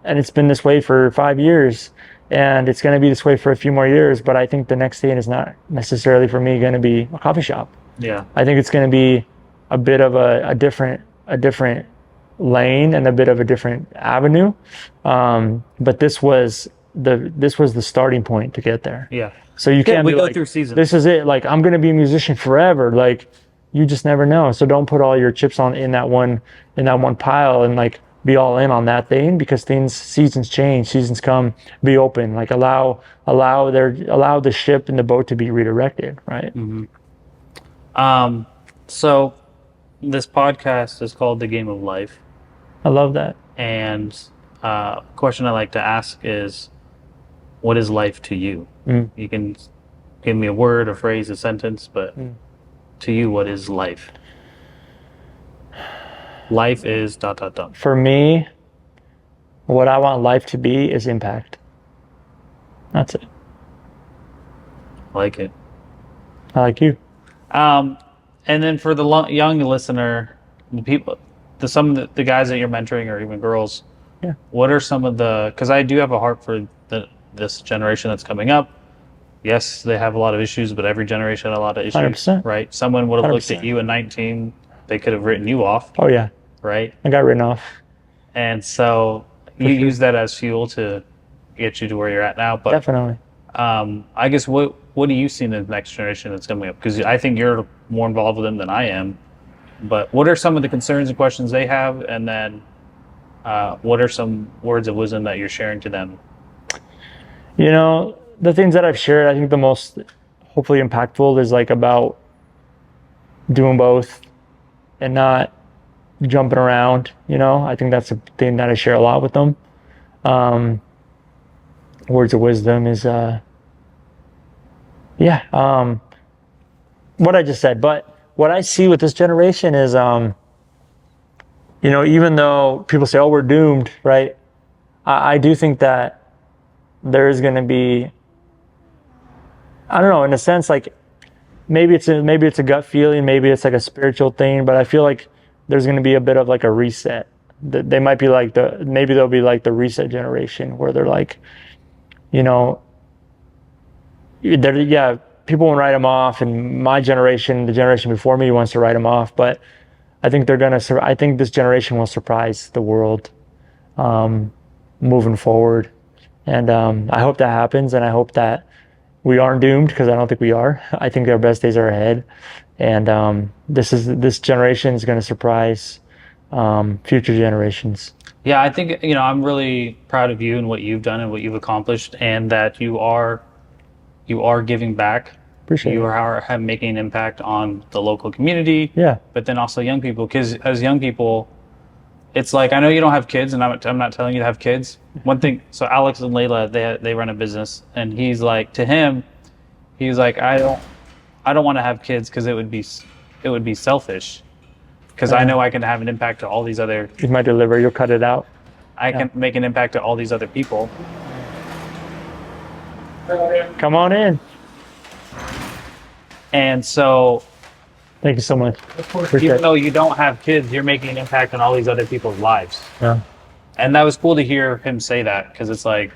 and it's been this way for 5 years, and it's going to be this way for a few more years. But I think the next thing is not necessarily for me going to be a coffee shop. Yeah. I think it's going to be a bit of a different lane and a bit of a different avenue. But this was the starting point to get there. Yeah. So you can't we be go like, through seasons. this is it. Like, I'm going to be a musician forever. Like, you just never know. So don't put all your chips in that one pile, and like be all in on that thing, because seasons change, seasons come. Be open. Like, allow the ship and the boat to be redirected. Right. So this podcast is called The Game of Life. I love that. And question I like to ask is, what is life to you? You can give me a word, a phrase, a sentence, but to you, what is life? Life is ... For me, what I want life to be is impact. That's it. I like it. I like you. And then for the young listener, some of the guys that you're mentoring, or even girls, Yeah. what are some of because I do have a heart for this generation that's coming up. Yes, they have a lot of issues, but every generation had a lot of issues, 100%. right? Someone would have looked 100%. at you at 19, they could have written you off, Oh yeah, right? I got written off. And so you sure. use that as fuel to get you to where you're at now. But Definitely. I guess what do you see in the next generation that's coming up? Because I think you're more involved with them than I am. But what are some of the concerns and questions they have? And then what are some words of wisdom that you're sharing to them? You know, the things that I've shared, I think the most hopefully impactful is like about doing both and not jumping around. You know, I think that's a thing that I share a lot with them. Words of wisdom is what I just said. But what I see with this generation is, you know, even though people say, oh, we're doomed, right? I do think that there is going to be, I don't know, in a sense, like maybe it's a gut feeling, maybe it's like a spiritual thing, but I feel like there's going to be a bit of like a reset. They might be like maybe they'll be like the reset generation, where they're like, you know, people will write them off, and my generation, the generation before me, wants to write them off, but I think I think this generation will surprise the world moving forward. And I hope that happens, and I hope that we aren't doomed, because I don't think we are. I think our best days are ahead, and this generation is going to surprise future generations. Yeah, I think, I'm really proud of you and what you've done and what you've accomplished, and that you are giving back. Appreciate you it. are making an impact on the local community. Yeah. But then also young people, because as young people, it's like, I know you don't have kids, and I'm not telling you to have kids. One thing, so Alex and Layla, they run a business, and he's like, to him, he's like, I don't want to have kids because it would be selfish, because I know I can have an impact to all these other. You might deliver. You'll cut it out. I can make an impact to all these other people. Come on in. And so, Thank you so much. even though you don't have kids, you're making an impact on all these other people's lives. Yeah. And that was cool to hear him say that, because it's like,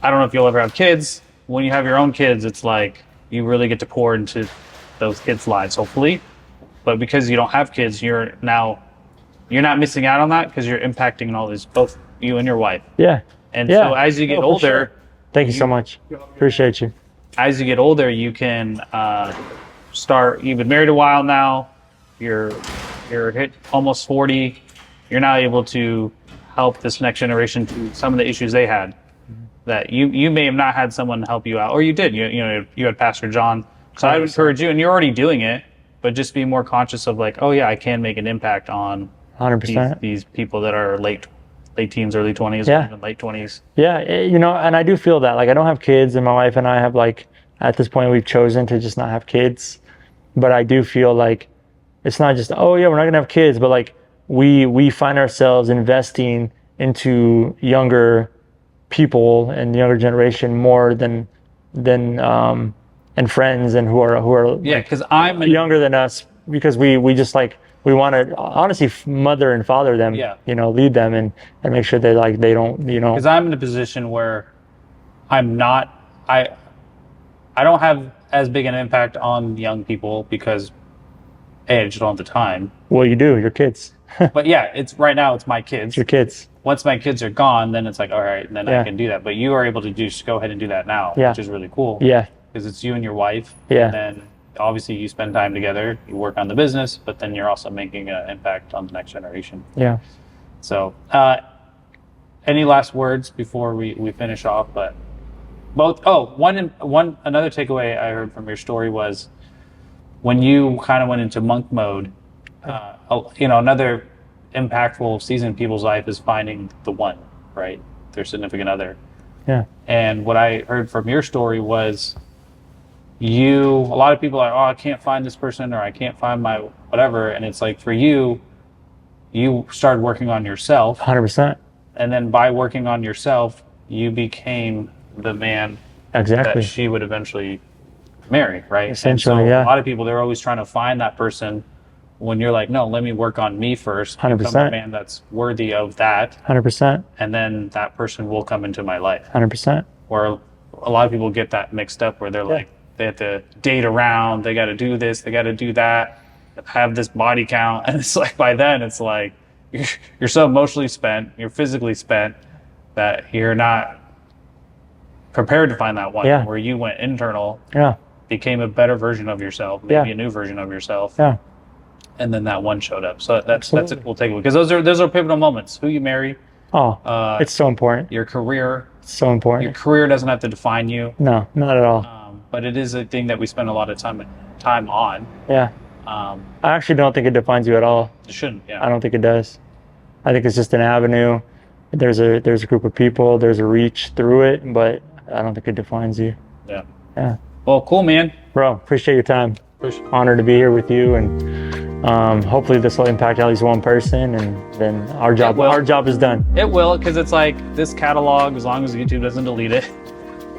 I don't know if you'll ever have kids. When you have your own kids, it's like you really get to pour into those kids' lives, hopefully. But because you don't have kids, you're not missing out on that, because you're impacting on all these, both you and your wife. Yeah. And Yeah. so as you get for older, sure. Thank you so much. Appreciate you. as you get older, you can start. You've been married a while now. You're hit almost 40. You're now able to help this next generation through some of the issues they had. That you may have not had someone help you out, or you did. You had Pastor John. So I would encourage you, and you're already doing it, but just be more conscious of like, oh yeah, I can make an impact on 100%. these people that are late teens, early 20s, Yeah. or even late 20s. Yeah, you know, and I do feel that. Like, I don't have kids, and my wife and I have, like, at this point, we've chosen to just not have kids. But I do feel like it's not just, oh yeah, we're not gonna have kids, but like we find ourselves investing into younger people and the younger generation more than and friends and who are Yeah, because I'm younger than us, because we just like we want to honestly mother and father them, Yeah. you know, lead them and make sure they like they don't, you know, because I'm in a position where I'm not I don't have as big an impact on young people because A, I just don't have the time. well, you do, your kids, But yeah, it's right now it's my kids. your kids, Once my kids are gone, then it's like, all right, then Yeah. I can do that. But you are able to just go ahead and do that now, Yeah. which is really cool. yeah, Because it's you and your wife. Yeah. And then obviously you spend time together, you work on the business, but then you're also making an impact on the next generation. yeah. So, any last words before we finish off? But another takeaway I heard from your story was when you kind of went into monk mode. Another impactful season in people's life is finding the one, right? Their significant other. Yeah. And what I heard from your story was a lot of people are, oh, I can't find this person, or I can't find my whatever. And it's like, for you started working on yourself. 100%. And then by working on yourself, you became the man Exactly. that she would eventually marry, right? Essentially, and so yeah. a lot of people, they're always trying to find that person, when you're like, no, let me work on me first, 100%. become a man that's worthy of that, 100%. and then that person will come into my life. 100%. Where a lot of people get that mixed up, where they're like, they have to date around, they got to do this, they got to do that, have this body count, and it's like, by then it's like you're so emotionally spent, you're physically spent, that you're not prepared to find that one. Yeah. Where you went internal, Yeah. became a better version of yourself, maybe Yeah. a new version of yourself, Yeah. and then that one showed up. So that's Absolutely. it. We'll take it, because those are pivotal moments. Who you marry, Oh, it's so important. your career. It's so Your important. career doesn't have to define you, No, not at all. but it is a thing that we spend a lot of time on. Yeah. Um, I actually don't think it defines you at all. it shouldn't. Yeah. I don't think it does. I think it's just an avenue. There's a group of people, there's a reach through it, but I don't think it defines you. Yeah. Yeah. Well, cool, man. Bro, appreciate your time. Push. Honored to be here with you, and hopefully this will impact at least one person, and then our job is done. It will, because it's like this catalog, as long as YouTube doesn't delete it,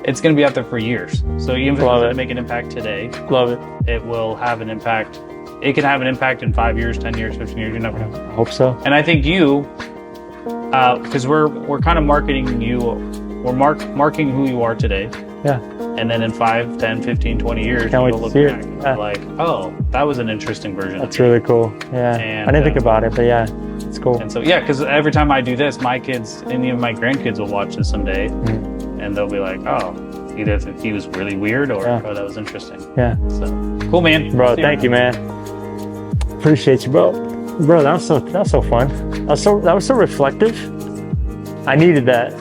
it's going to be out there for years. So even if it Love doesn't it. make an impact today, Love it. it will have an impact. It can have an impact in 5 years, 10 years, 15 years. You never know. I hope so. And I think you, because we're kind of marketing you, we're marking who you are today. Yeah. And then in 5, 10, 15, 20 years, Can't wait you'll to look see it. back and Yeah. be like, oh, that was an interesting version That's of me. really cool. Yeah. And, I didn't think uh, about it, but yeah, it's cool. And so, yeah, because every time I do this, my kids and even my grandkids will watch this someday, and they'll be like, oh, either if he was really weird or, Yeah. oh, that was interesting. Yeah. So, cool, man. Bro, See thank you, man. Appreciate you, bro. Bro, that was so fun. That was so reflective. I needed that.